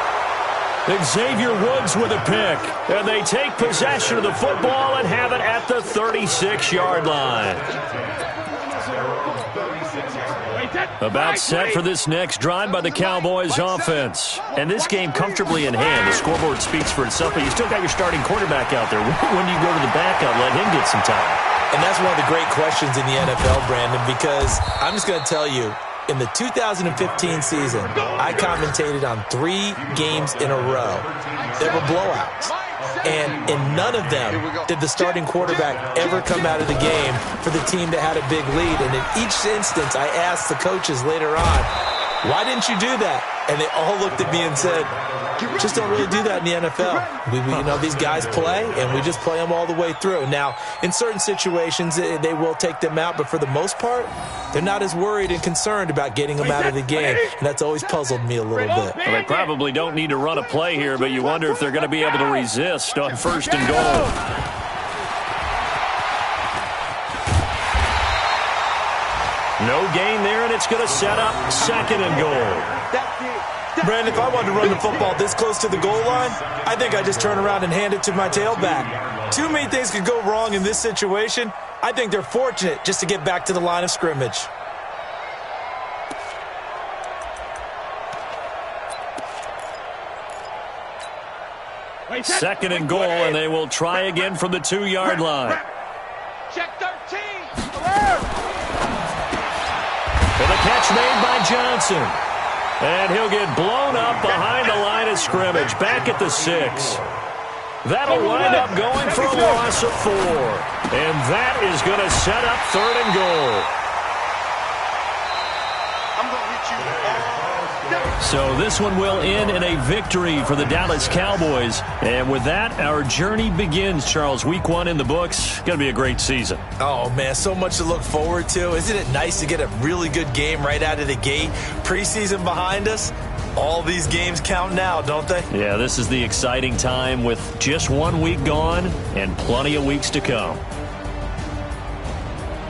Xavier Woods with a pick. And they take possession of the football and have it at the 36-yard line. About set for this next drive by the Cowboys offense. And this game comfortably in hand. The scoreboard speaks for itself, but you still got your starting quarterback out there. When do you go to the backup, let him get some time? And that's one of the great questions in the NFL, Brandon, because I'm just going to tell you, in the 2015 season, I commentated on 3 games in a row. They were blowouts. And in none of them did the starting quarterback ever come out of the game for the team that had a big lead. And in each instance, I asked the coaches later on, why didn't you do that? And they all looked at me and said, just don't really do that in the NFL. These guys play, and we just play them all the way through. Now, in certain situations, they will take them out, but for the most part, they're not as worried and concerned about getting them out of the game, and that's always puzzled me a little bit. Well, they probably don't need to run a play here, but you wonder if they're going to be able to resist on 1st and goal. No gain there, and it's going to set up 2nd and goal. Brandon, if I wanted to run the football this close to the goal line, I think I just turn around and hand it to my tailback. Too many things could go wrong in this situation. I think they're fortunate just to get back to the line of scrimmage. Second and goal, and they will try again from the 2-yard line. Check 13. For the catch made by Johnson. And he'll get blown up behind the line of scrimmage, back at the 6. That'll wind up going for a loss of 4. And that is going to set up 3rd and goal. I'm going to hit you all day. So this one will end in a victory for the Dallas Cowboys. And with that, our journey begins, Charles. Week 1 in the books. Going to be a great season. Oh, man, so much to look forward to. Isn't it nice to get a really good game right out of the gate? Preseason behind us. All these games count now, don't they? Yeah, this is the exciting time with just 1 week gone and plenty of weeks to come.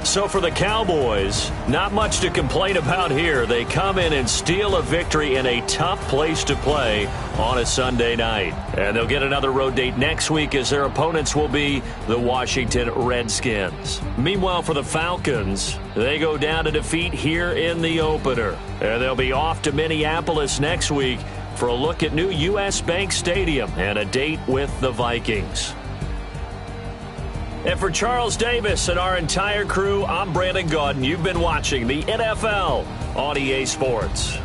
So for the Cowboys, not much to complain about here. They come in and steal a victory in a tough place to play on a Sunday night. And they'll get another road date next week as their opponents will be the Washington Redskins. Meanwhile, for the Falcons, they go down to defeat here in the opener. And they'll be off to Minneapolis next week for a look at new U.S. Bank Stadium and a date with the Vikings. And for Charles Davis and our entire crew, I'm Brandon Gaudin. You've been watching the NFL on EA Sports.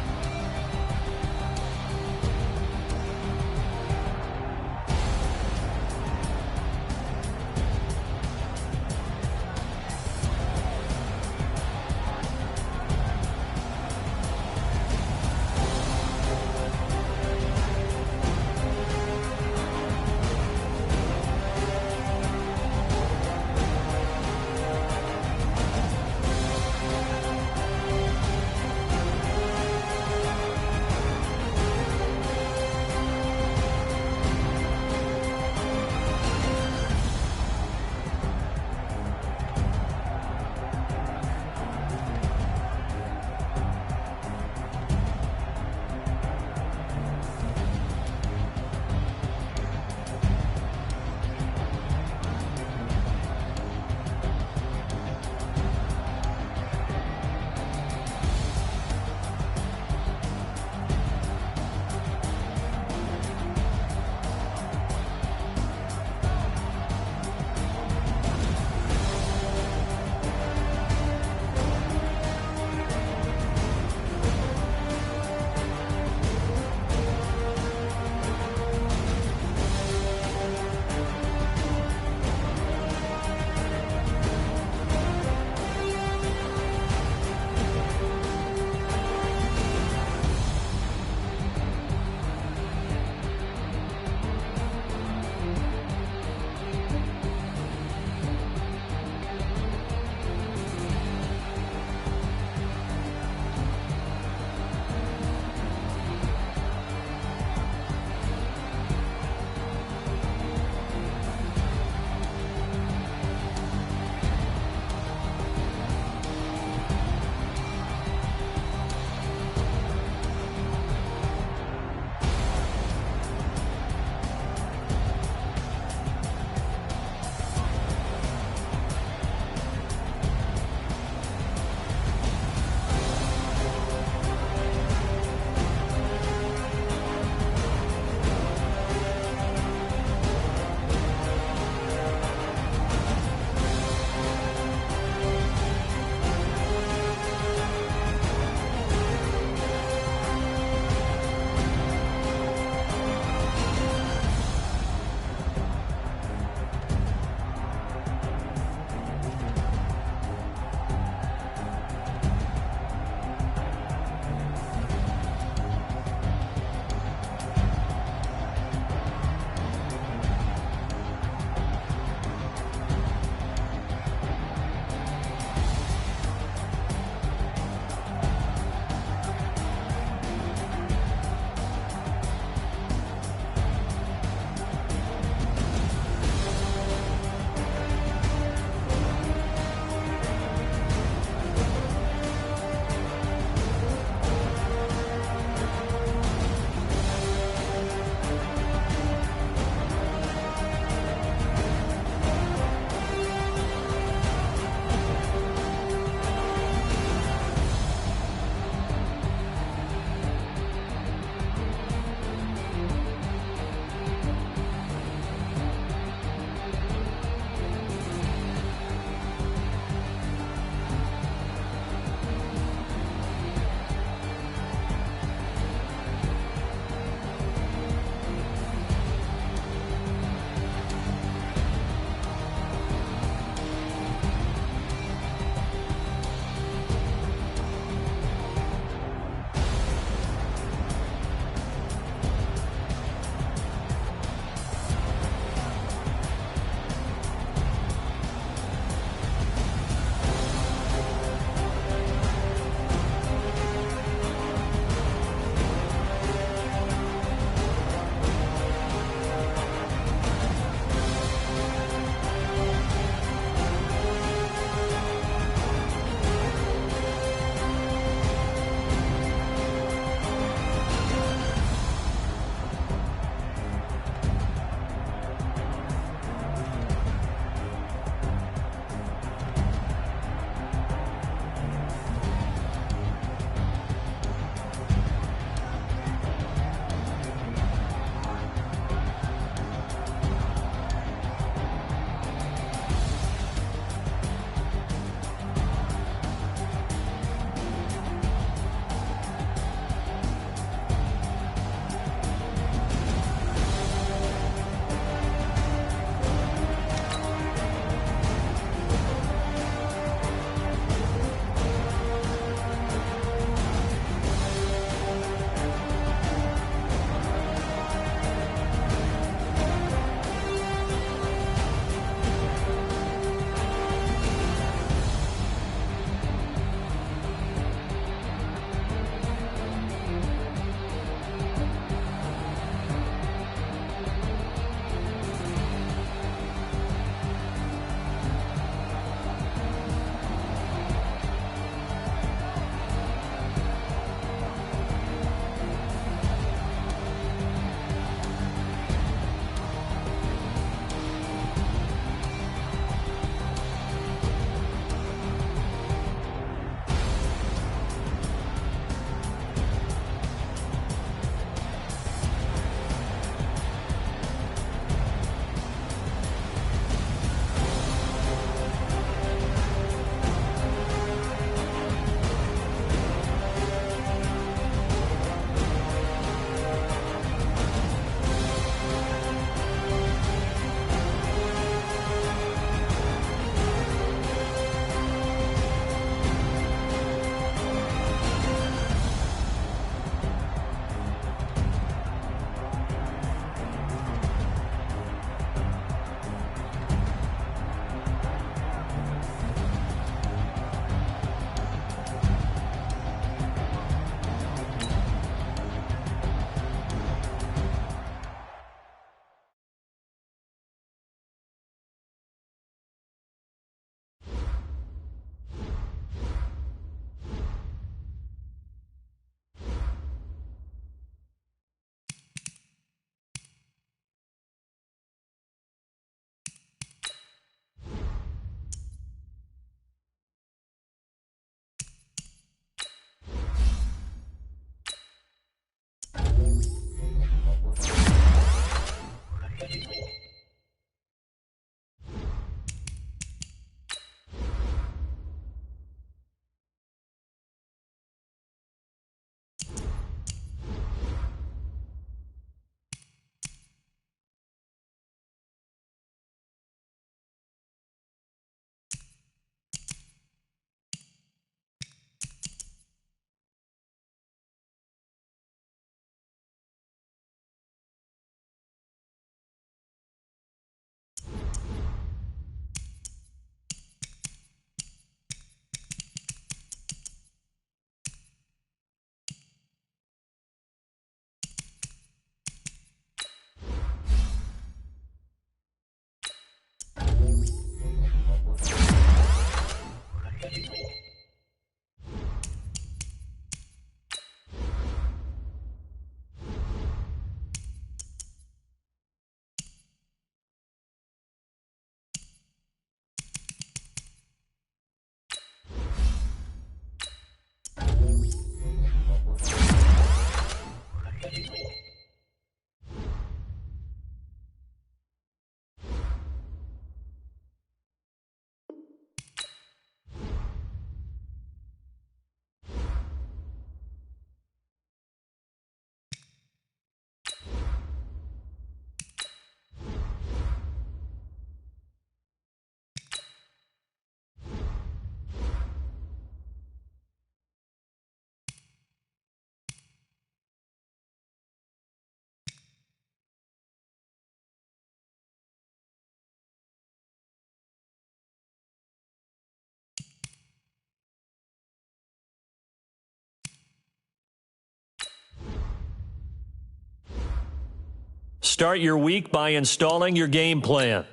Start your week by installing your game plan.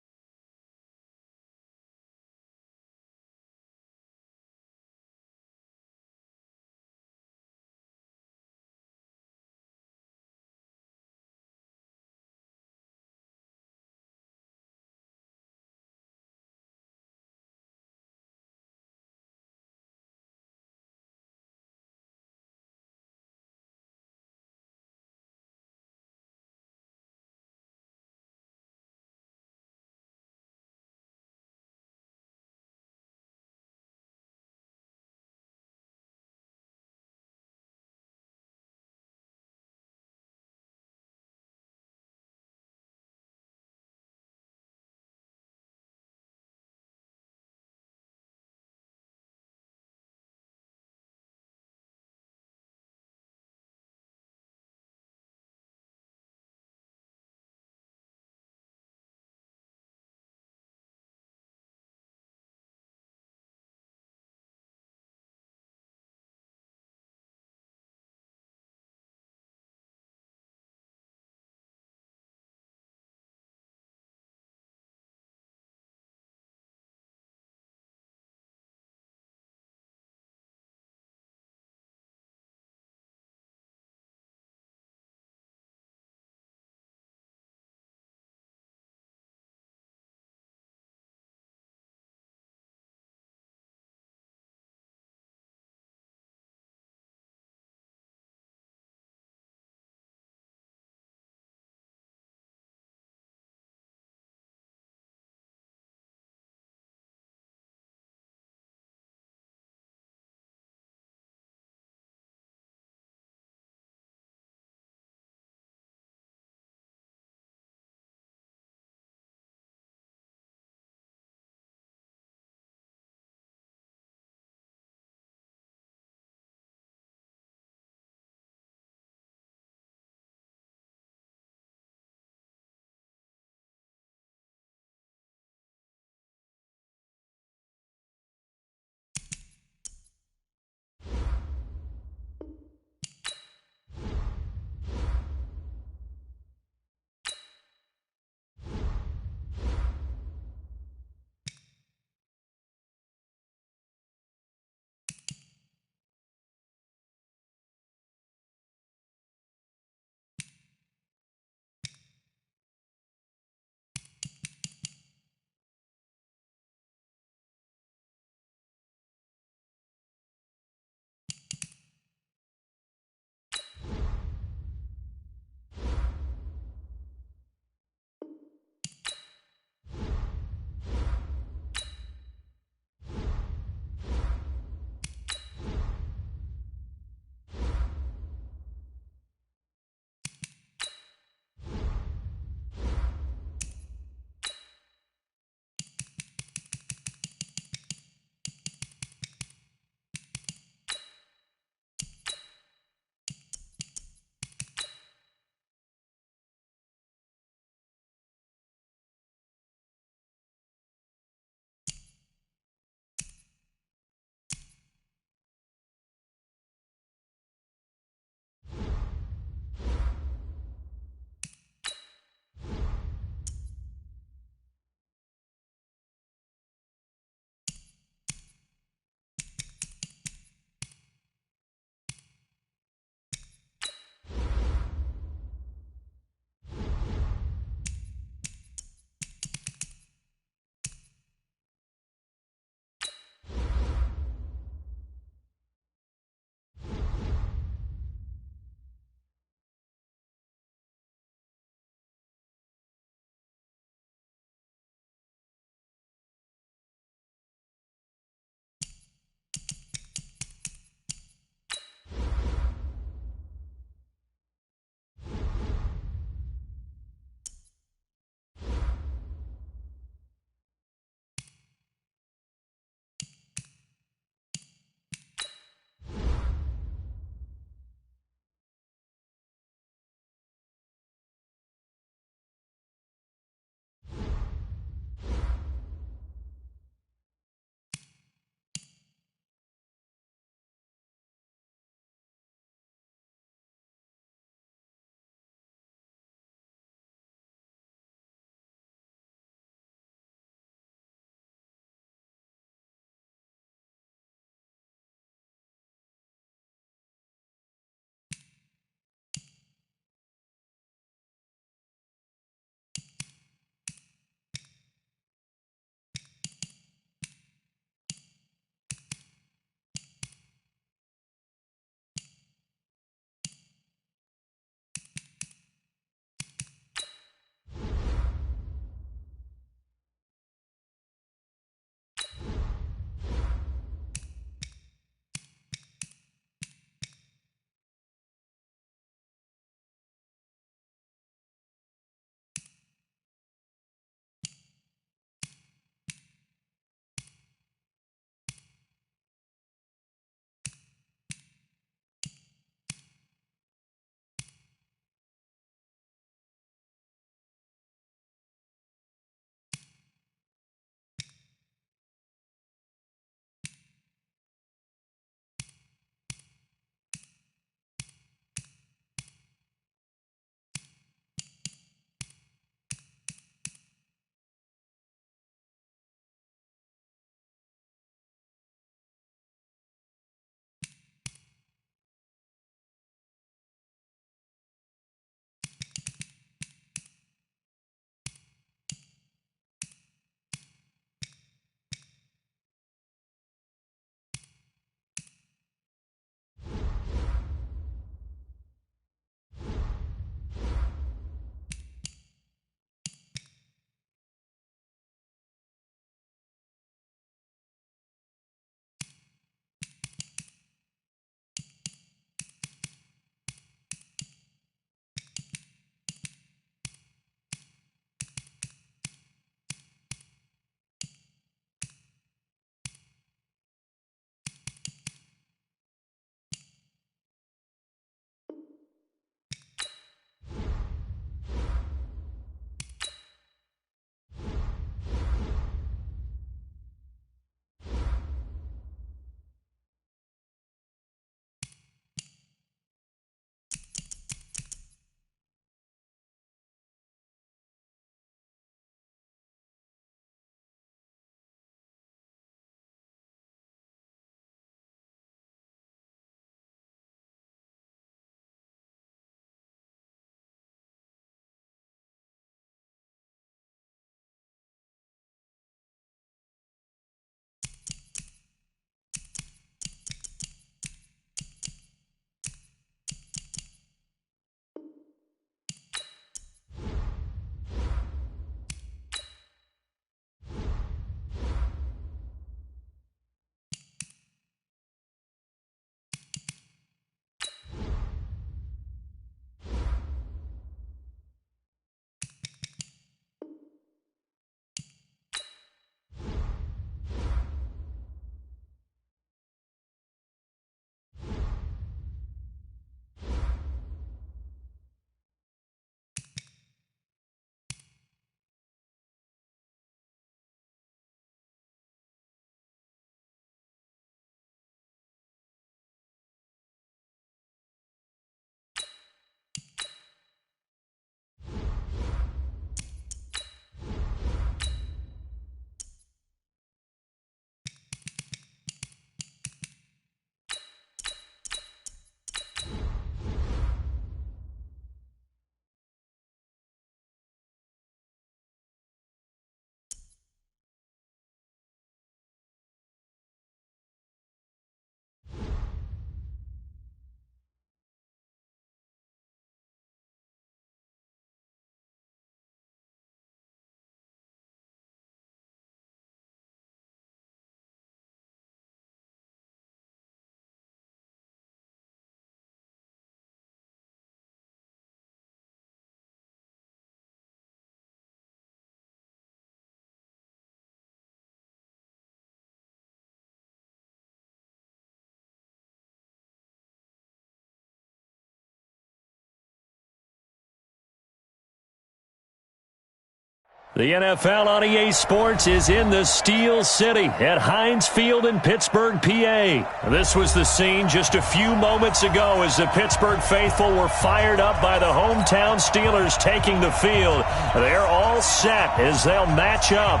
The NFL on EA Sports is in the Steel City at Heinz Field in Pittsburgh, PA. This was the scene just a few moments ago as the Pittsburgh faithful were fired up by the hometown Steelers taking the field. They're all set as they'll match up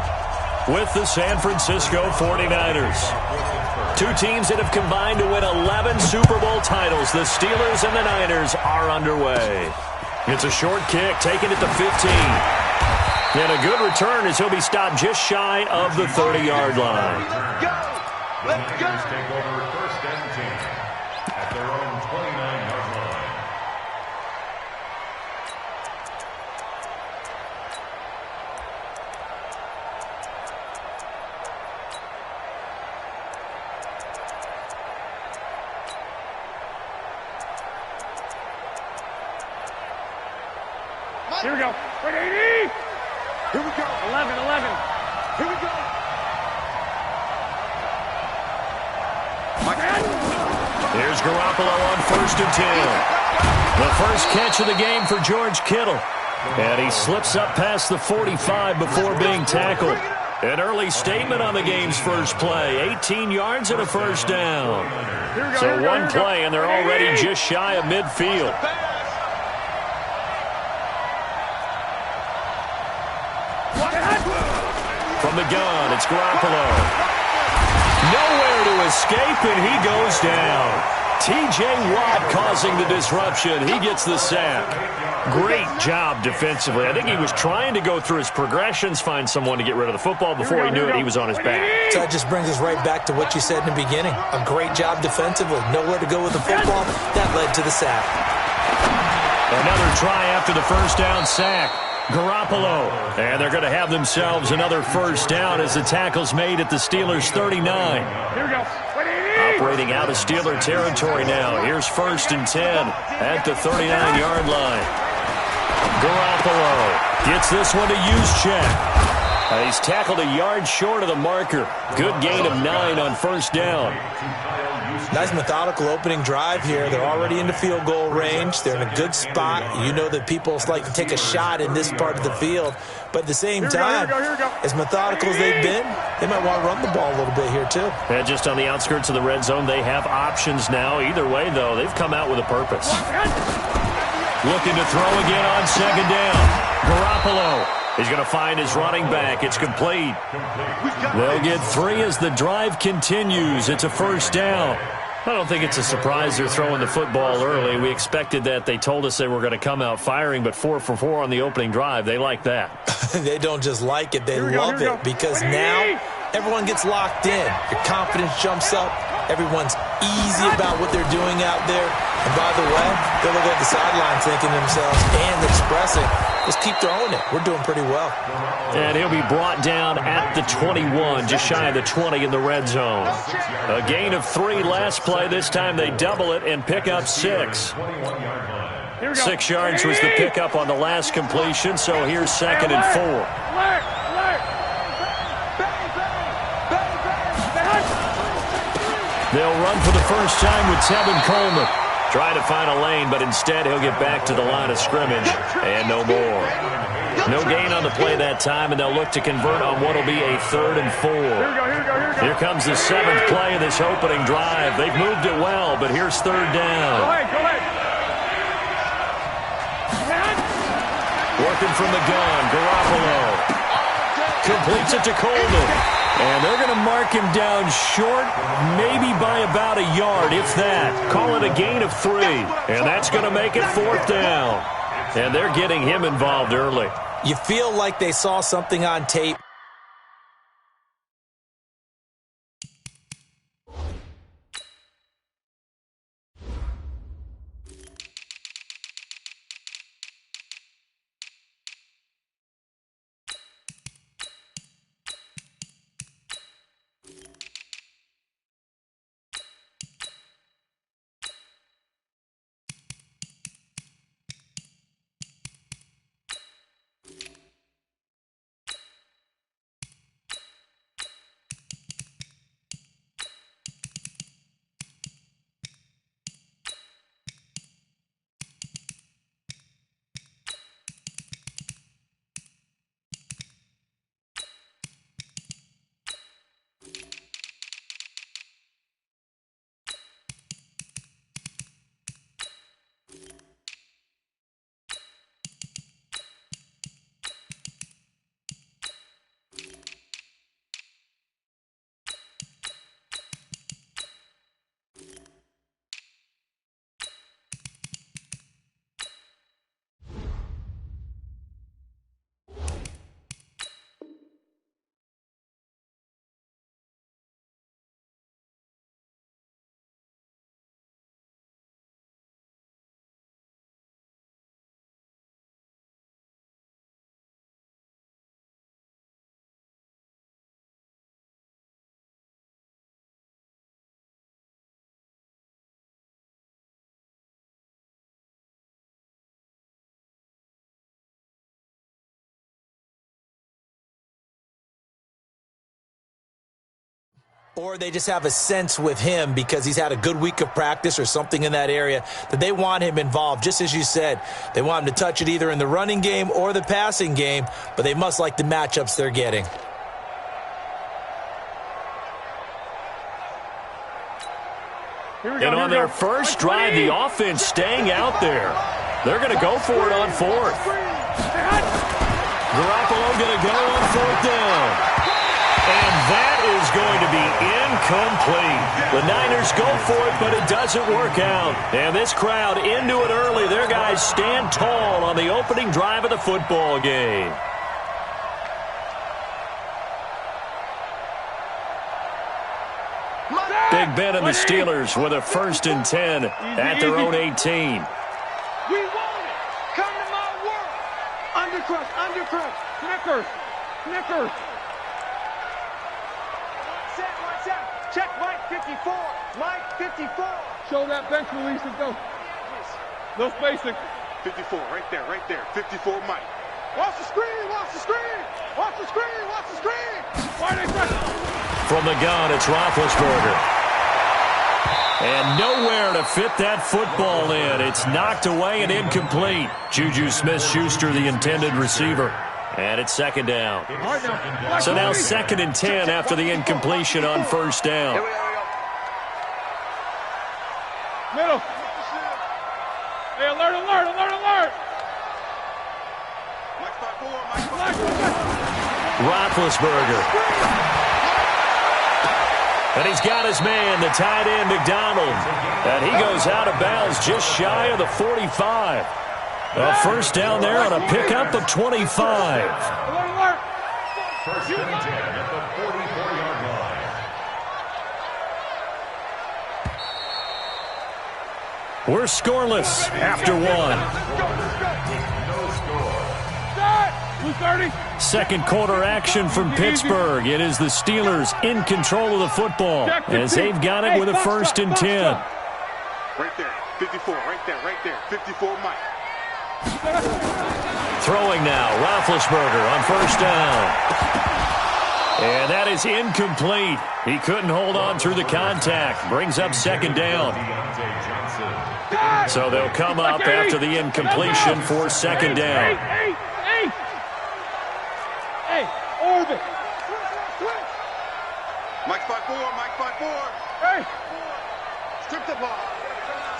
with the San Francisco 49ers. Two teams that have combined to win 11 Super Bowl titles. The Steelers and the Niners are underway. It's a short kick taken at the 15. And a good return as he'll be stopped just shy of the 30-yard line. Let's go. Take over first and 10 at their own 29-yard line. Here we go. 180. Here we go. 11. Here we go. Here's Garoppolo on 1st and 10. The first catch of the game for George Kittle. And he slips up past the 45 before being tackled. An early statement on the game's first play. 18 yards and a first down. So one play, and they're already just shy of midfield. From the gun, it's Garoppolo. Nowhere to escape, and he goes down. T.J. Watt causing the disruption. He gets the sack. Great job defensively. I think he was trying to go through his progressions, find someone to get rid of the football. Before he knew it, he was on his back. So that just brings us right back to what you said in the beginning. A great job defensively. Nowhere to go with the football. That led to the sack. Another try after the first down sack. Garoppolo. And they're going to have themselves another first down as the tackle's made at the Steelers' 39. Here we go. Operating out of Steeler territory now. Here's 1st and 10 at the 39-yard line. Garoppolo gets this one to Juszczyk. He's tackled a yard short of the marker. Good gain of 9 on first down. Nice methodical opening drive here. They're already into field goal range. They're in a good spot. You know that people like to take a shot in this part of the field. But at the same time, as methodical as they've been, they might want to run the ball a little bit here too. And just on the outskirts of the red zone, they have options now. Either way, though, they've come out with a purpose. Looking to throw again on 2nd down. Garoppolo. He's going to find his running back. It's complete. They'll get 3 as the drive continues. It's a first down. I don't think it's a surprise they're throwing the football early. We expected that. They told us they were going to come out firing, but 4 for 4 on the opening drive. They like that. They don't just like it. They love it because now everyone gets locked in. Your confidence jumps up. Everyone's easy about what they're doing out there. And by the way, they look at the sideline thinking to themselves and expressing, let's keep throwing it. We're doing pretty well. And he'll be brought down at the 21, just shy of the 20 in the red zone. A gain of 3 last play. This time they double it and pick up 6. 6 yards was the pickup on the last completion, so here's 2nd and 4. They'll run for the first time with Tevin Coleman. Trying to find a lane, but instead he'll get back to the line of scrimmage and no more. No gain on the play that time, and they'll look to convert on what will be a 3rd and 4. Here comes the 7th play of this opening drive. They've moved it well, but here's 3rd down. Go ahead. Working from the gun, Garoppolo completes it to Coleman. And they're going to mark him down short, maybe by about a yard, if that. Call it a gain of 3. And that's going to make it 4th down. And they're getting him involved early. You feel like they saw something on tape Or they just have a sense with him because he's had a good week of practice or something in that area that they want him involved. Just as you said, they want him to touch it either in the running game or the passing game, but they must like the matchups they're getting. And on their first drive, the offense staying out there. They're going to go for it on fourth. Garoppolo going to go on fourth down. And that is going to be incomplete. The Niners go for it, but it doesn't work out. And this crowd into it early. Their guys stand tall on the opening drive of the football game. Big Ben and the Steelers with a 1st and 10 at their own 18. We want it. Come to my world. Undercrush, undercrush. Snickers. Snickers. Watch out. Check Mike 54. Mike 54. Show that bench release and go. No spacing. 54, right there, right there. 54 Mike. Watch the screen, watch the screen. Watch the screen, watch the screen. Why they touch? From the gun, it's Roethlisberger. And nowhere to fit that football in. It's knocked away and incomplete. Juju Smith-Schuster, the intended receiver. And it's 2nd down. So now 2nd and 10 after the incompletion on 1st down. Middle. Hey, alert, alert, alert, alert. Roethlisberger. And he's got his man, the tight end, McDonald. And he goes out of bounds just shy of the 45. A 1st down there on a pickup of 25. First and 10 at the 44-yard line. We're scoreless after 1. No score. Second quarter action from Pittsburgh. It is the Steelers in control of the football as they've got it with a 1st and 10. Right there, 54, right there, 54 Mike. Throwing now, Roethlisberger on 1st down. And that is incomplete. He couldn't hold on through the contact. Brings up 2nd down. So they'll come up after the incompletion for 2nd down. Orbit. Mike 5-4, Mike 5-4. Hey. Strip that ball.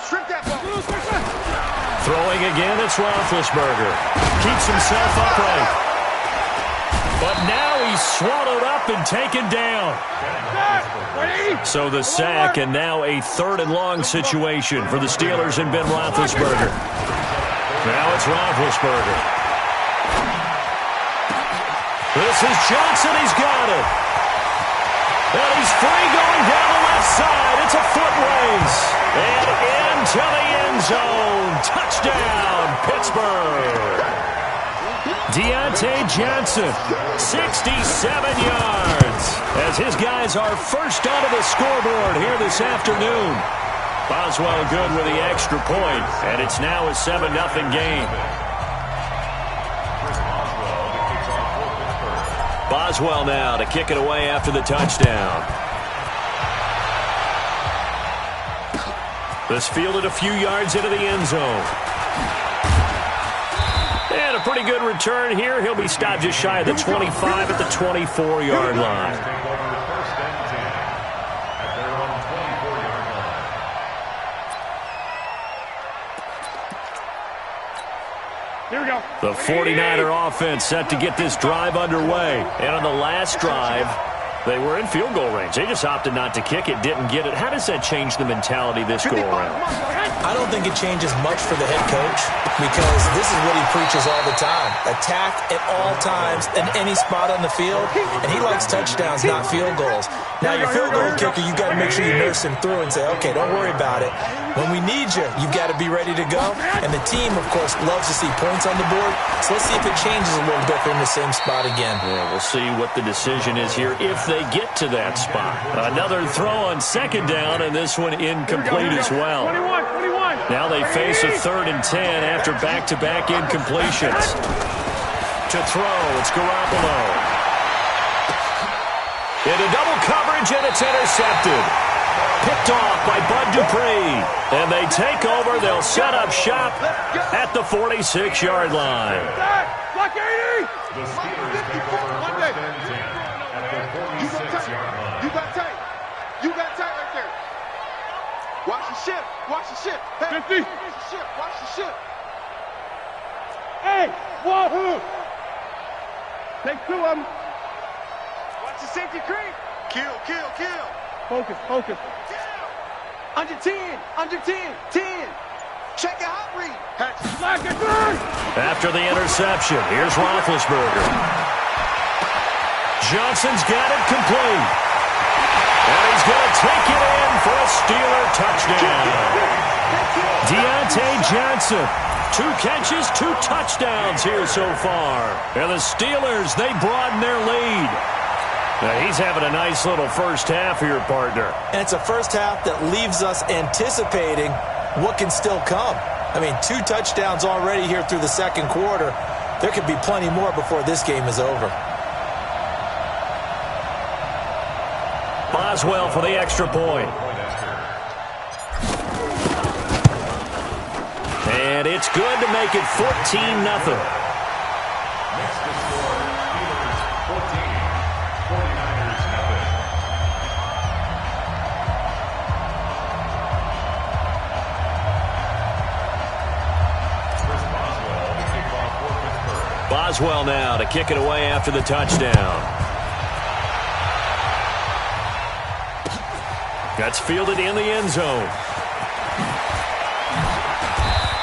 Strip that ball. Throwing again, it's Roethlisberger. Keeps himself upright. But now he's swallowed up and taken down. So the sack, and now a 3rd and long situation for the Steelers and Ben Roethlisberger. Now it's Roethlisberger. This is Johnson. He's got it. And he's free going down the left side. It's a foot race. And into the end zone. Touchdown, Pittsburgh. Deontay Johnson, 67 yards. As his guys are first onto the scoreboard here this afternoon. Boswell good with the extra point. And it's now a 7-0 game. Boswell now to kick it away after the touchdown. This fielded a few yards into the end zone. And a pretty good return here. He'll be stopped just shy of the 25 at the 24-yard line. Here we go. The 49er offense set to get this drive underway. And on the last drive, they were in field goal range. They just opted not to kick it, didn't get it. How does that change the mentality this go-around? I don't think it changes much for the head coach because this is what he preaches all the time. Attack at all times in any spot on the field, and he likes touchdowns, not field goals. Now, your field goal kicker, you've got to make sure you nurse him through and say, okay, don't worry about it. When we need you, you've got to be ready to go. And the team, of course, loves to see points on the board. So let's see if it changes a little bit in the same spot again. Yeah, we'll see what the decision is here if they get to that spot. Another throw on 2nd down, and this one incomplete as well. 21. Now they face a 3rd and 10 after back-to-back incompletions. To throw, it's Garoppolo. Into double coverage, and it's intercepted. Picked off by Bud Dupree. And they take over. They'll set up shop at the 46-yard line. Block 80! The Steelers take over first and 10 at the 46-yard line. You got tight. You got tight right there. Watch the shift. Watch the shift. Hey, 50. watch the shift. Watch the shift. Hey, wahoo! Take two of them. Watch the safety creep. Kill, kill, kill. Focus, focus. Under 10. Under 10. 10. Check out hot read. Black and green. After the interception, here's Roethlisberger. Johnson's got it complete. And he's going to take it in for a Steeler touchdown. Deontay Johnson, 2 catches, 2 touchdowns here so far. And the Steelers, they broaden their lead. Now, he's having a nice little first half here, partner. And it's a first half that leaves us anticipating what can still come. I mean, 2 touchdowns already here through the second quarter. There could be plenty more before this game is over. Boswell for the extra point. And it's good to make it 14-0. Next to score, Steelers 14, 49ers nothing. Chris Boswell, the kickoff for Pittsburgh. Boswell now to kick it away after the touchdown. That's fielded in the end zone.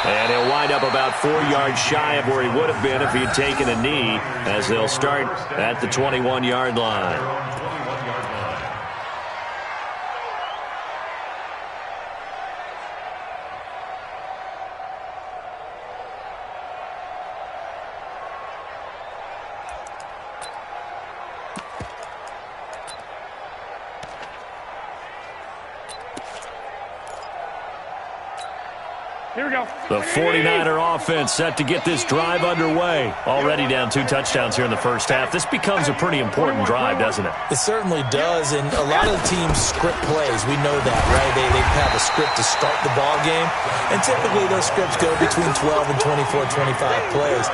And he'll wind up about 4 yards shy of where he would have been if he had taken a knee, as they'll start at the 21-yard line. 21-yard line. Here we go. The 49er offense set to get this drive underway. Already down 2 touchdowns here in the first half. This becomes a pretty important drive, doesn't it? It certainly does, and a lot of the teams script plays. We know that, right? They have a script to start the ball game, and typically those scripts go between 12 and 24, 25 plays.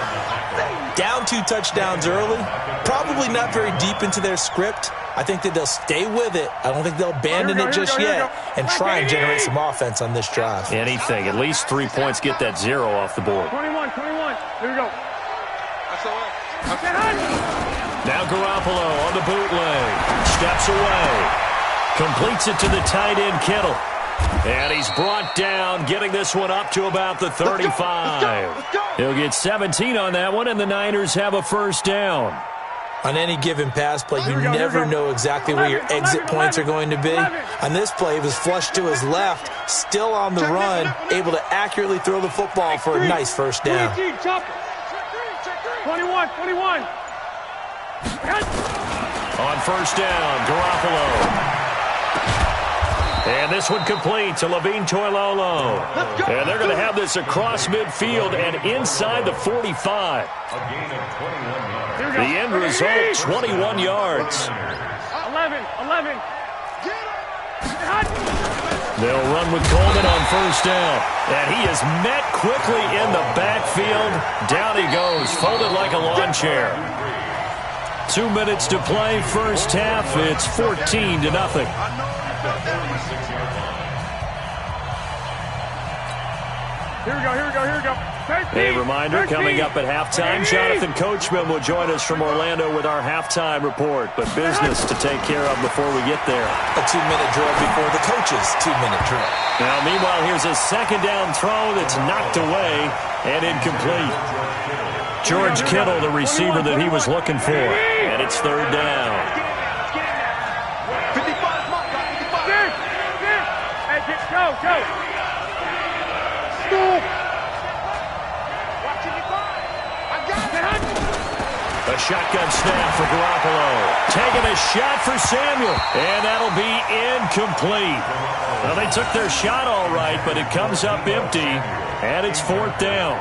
Down 2 touchdowns early, probably not very deep into their script. I think that they'll stay with it. I don't think they'll abandon it just yet and try and generate some offense on this drive. Anything. At least 3 points, get that 0 off the board. 21. Here we go. That's all right. Now Garoppolo on the bootleg. Steps away. Completes it to the tight end, Kittle. And he's brought down, getting this one up to about the 35. He'll get 17 on that one, and the Niners have a first down. On any given pass play, you never know exactly where your exit points are going to be. On this play, he was flushed to his left, still on the run, able to accurately throw the football for a nice first down. 21. On first down, Garoppolo. And this one complete to Levine Toilolo. And they're going to have this across midfield and inside the 45. A gain of 21 yards. The end result, 21 yards. 11. They'll run with Coleman on first down. And he is met quickly in the backfield. Down he goes, folded like a lawn chair. 2 minutes to play, first half. It's 14-0. Here we go. A reminder, coming up at halftime, Jonathan Coachman will join us from Orlando with our halftime report. But business to take care of before we get there. A 2-minute drill before the coach's 2-minute drill. Now, meanwhile, here's a second down throw that's knocked away and incomplete. George Kittle, the receiver that he was looking for. And it's third down. Go. A shotgun snap for Garoppolo. Taking a shot for Samuel. And that'll be incomplete. Well, they took their shot all right, but it comes up empty. And it's fourth down.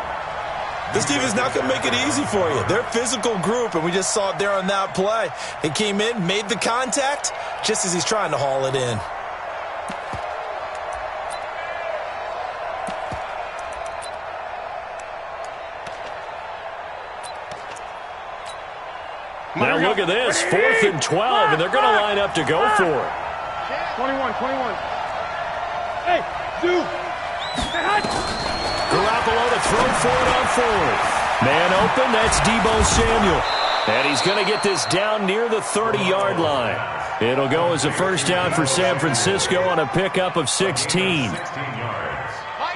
This team is not going to make it easy for you. They're a physical group, and we just saw it there on that play. He came in, made the contact, just as he's trying to haul it in. Now look at this, 4th and 12, and they're going to line up to go for it. 21. Hey, dude. Garoppolo to throw for it on 4th. Man open, that's Deebo Samuel. And he's going to get this down near the 30-yard line. It'll go as a first down for San Francisco on a pickup of 16.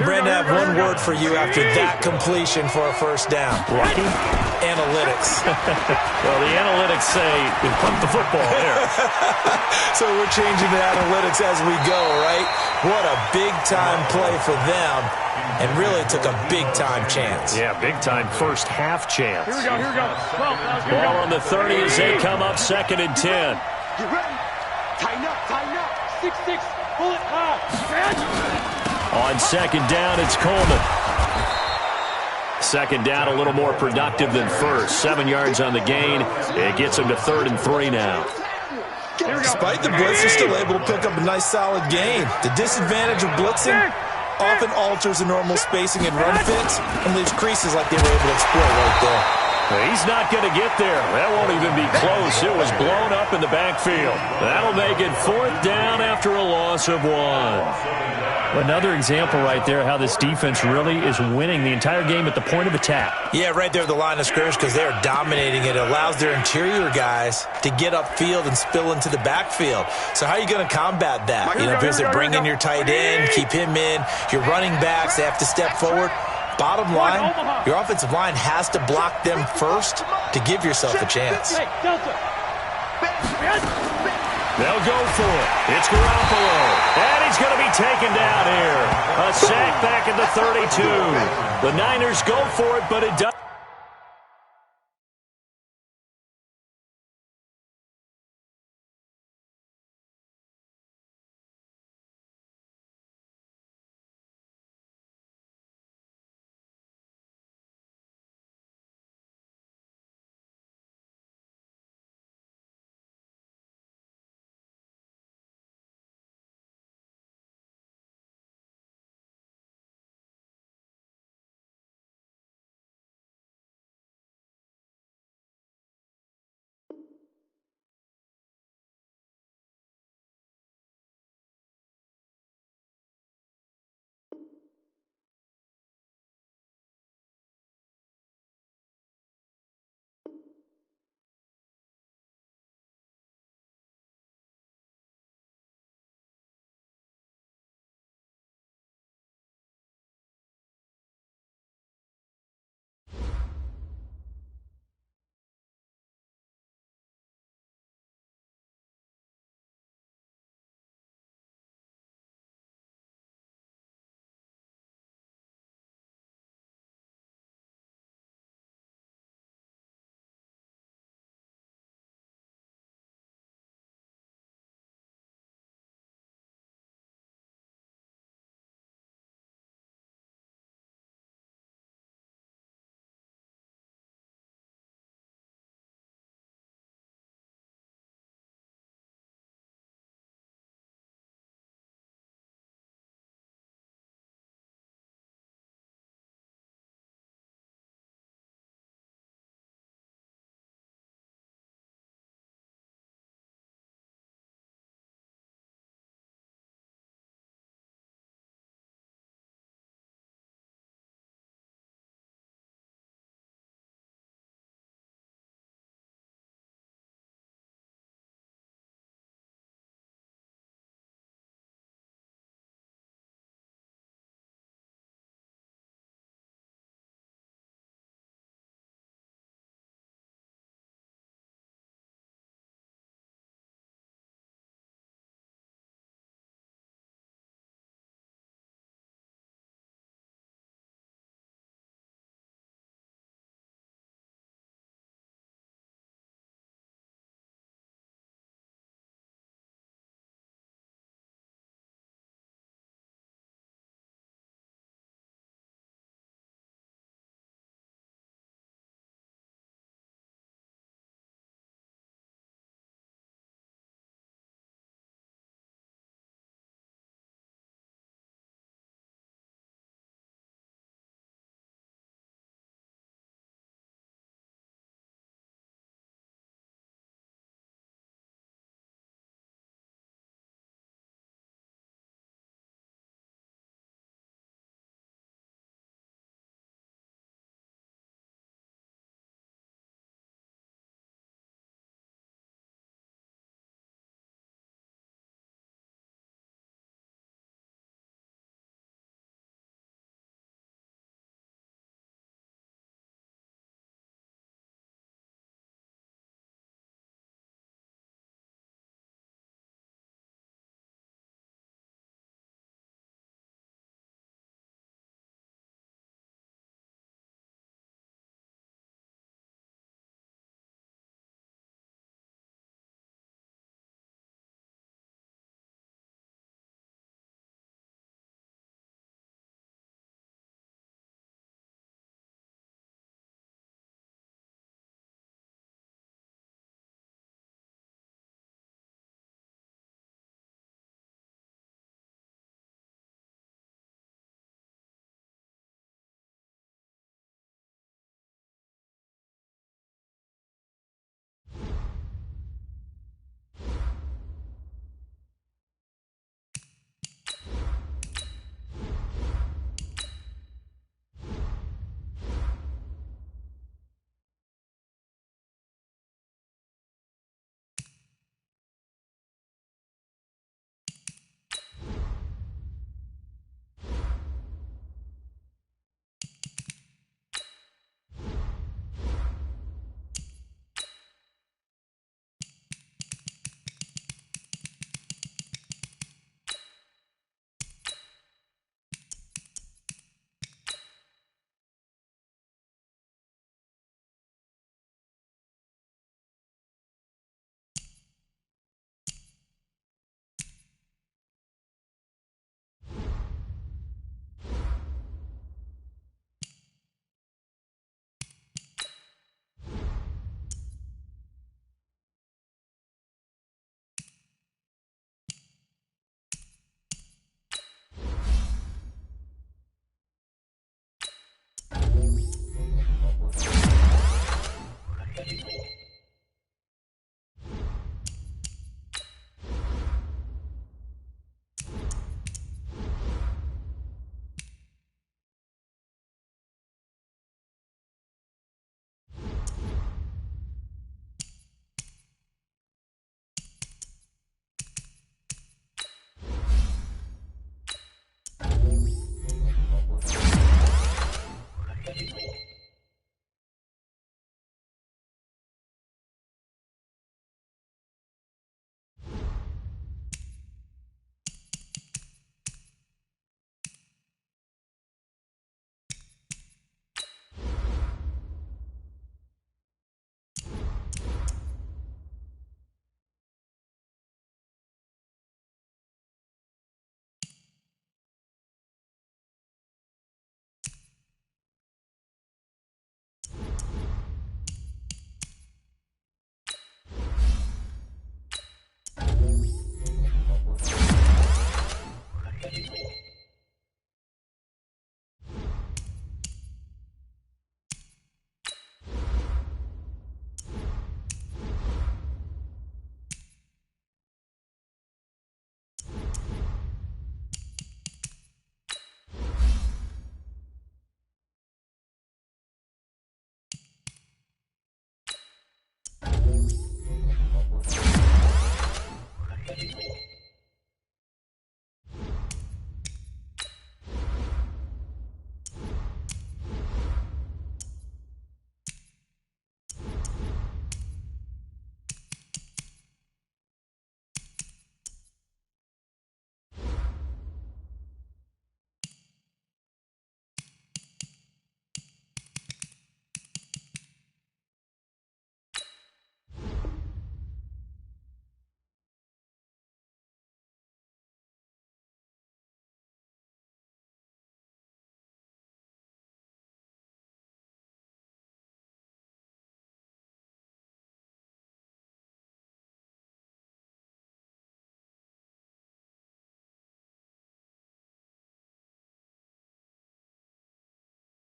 Brandon, I have one word for you after that completion for a first down. Lucky? Analytics. Well, the analytics say pump the football there. So we're changing the analytics as we go, right? What a big-time play for them, and really took a big-time chance. Yeah, big-time first half chance. Here we go. 12. Ball on the 30 as they come up 2nd and 10. Get ready. Tighten up. 6-6. Pull it high. On 2nd down, it's Coleman. 2nd down, a little more productive than first. 7 yards on the gain. It gets him to 3rd and 3 now. Despite the blitz, they're still able to pick up a nice, solid gain. The disadvantage of blitzing often alters the normal spacing and run fits and leaves creases like they were able to exploit right there. He's not going to get there. That won't even be close. It was blown up in the backfield. That'll make it 4th down after a loss of 1. Another example right there how this defense really is winning the entire game at the point of attack. Yeah, right there at the line of scrimmage because they are dominating it. It allows their interior guys to get upfield and spill into the backfield. So how are you going to combat that? You know, because they bring in your tight end, keep him in. Your running backs, they have to step forward. Bottom line, your offensive line has to block them first to give yourself a chance. They'll go for it. It's Garoppolo. And he's going to be taken down here. A sack back at the 32. The Niners go for it, but it does.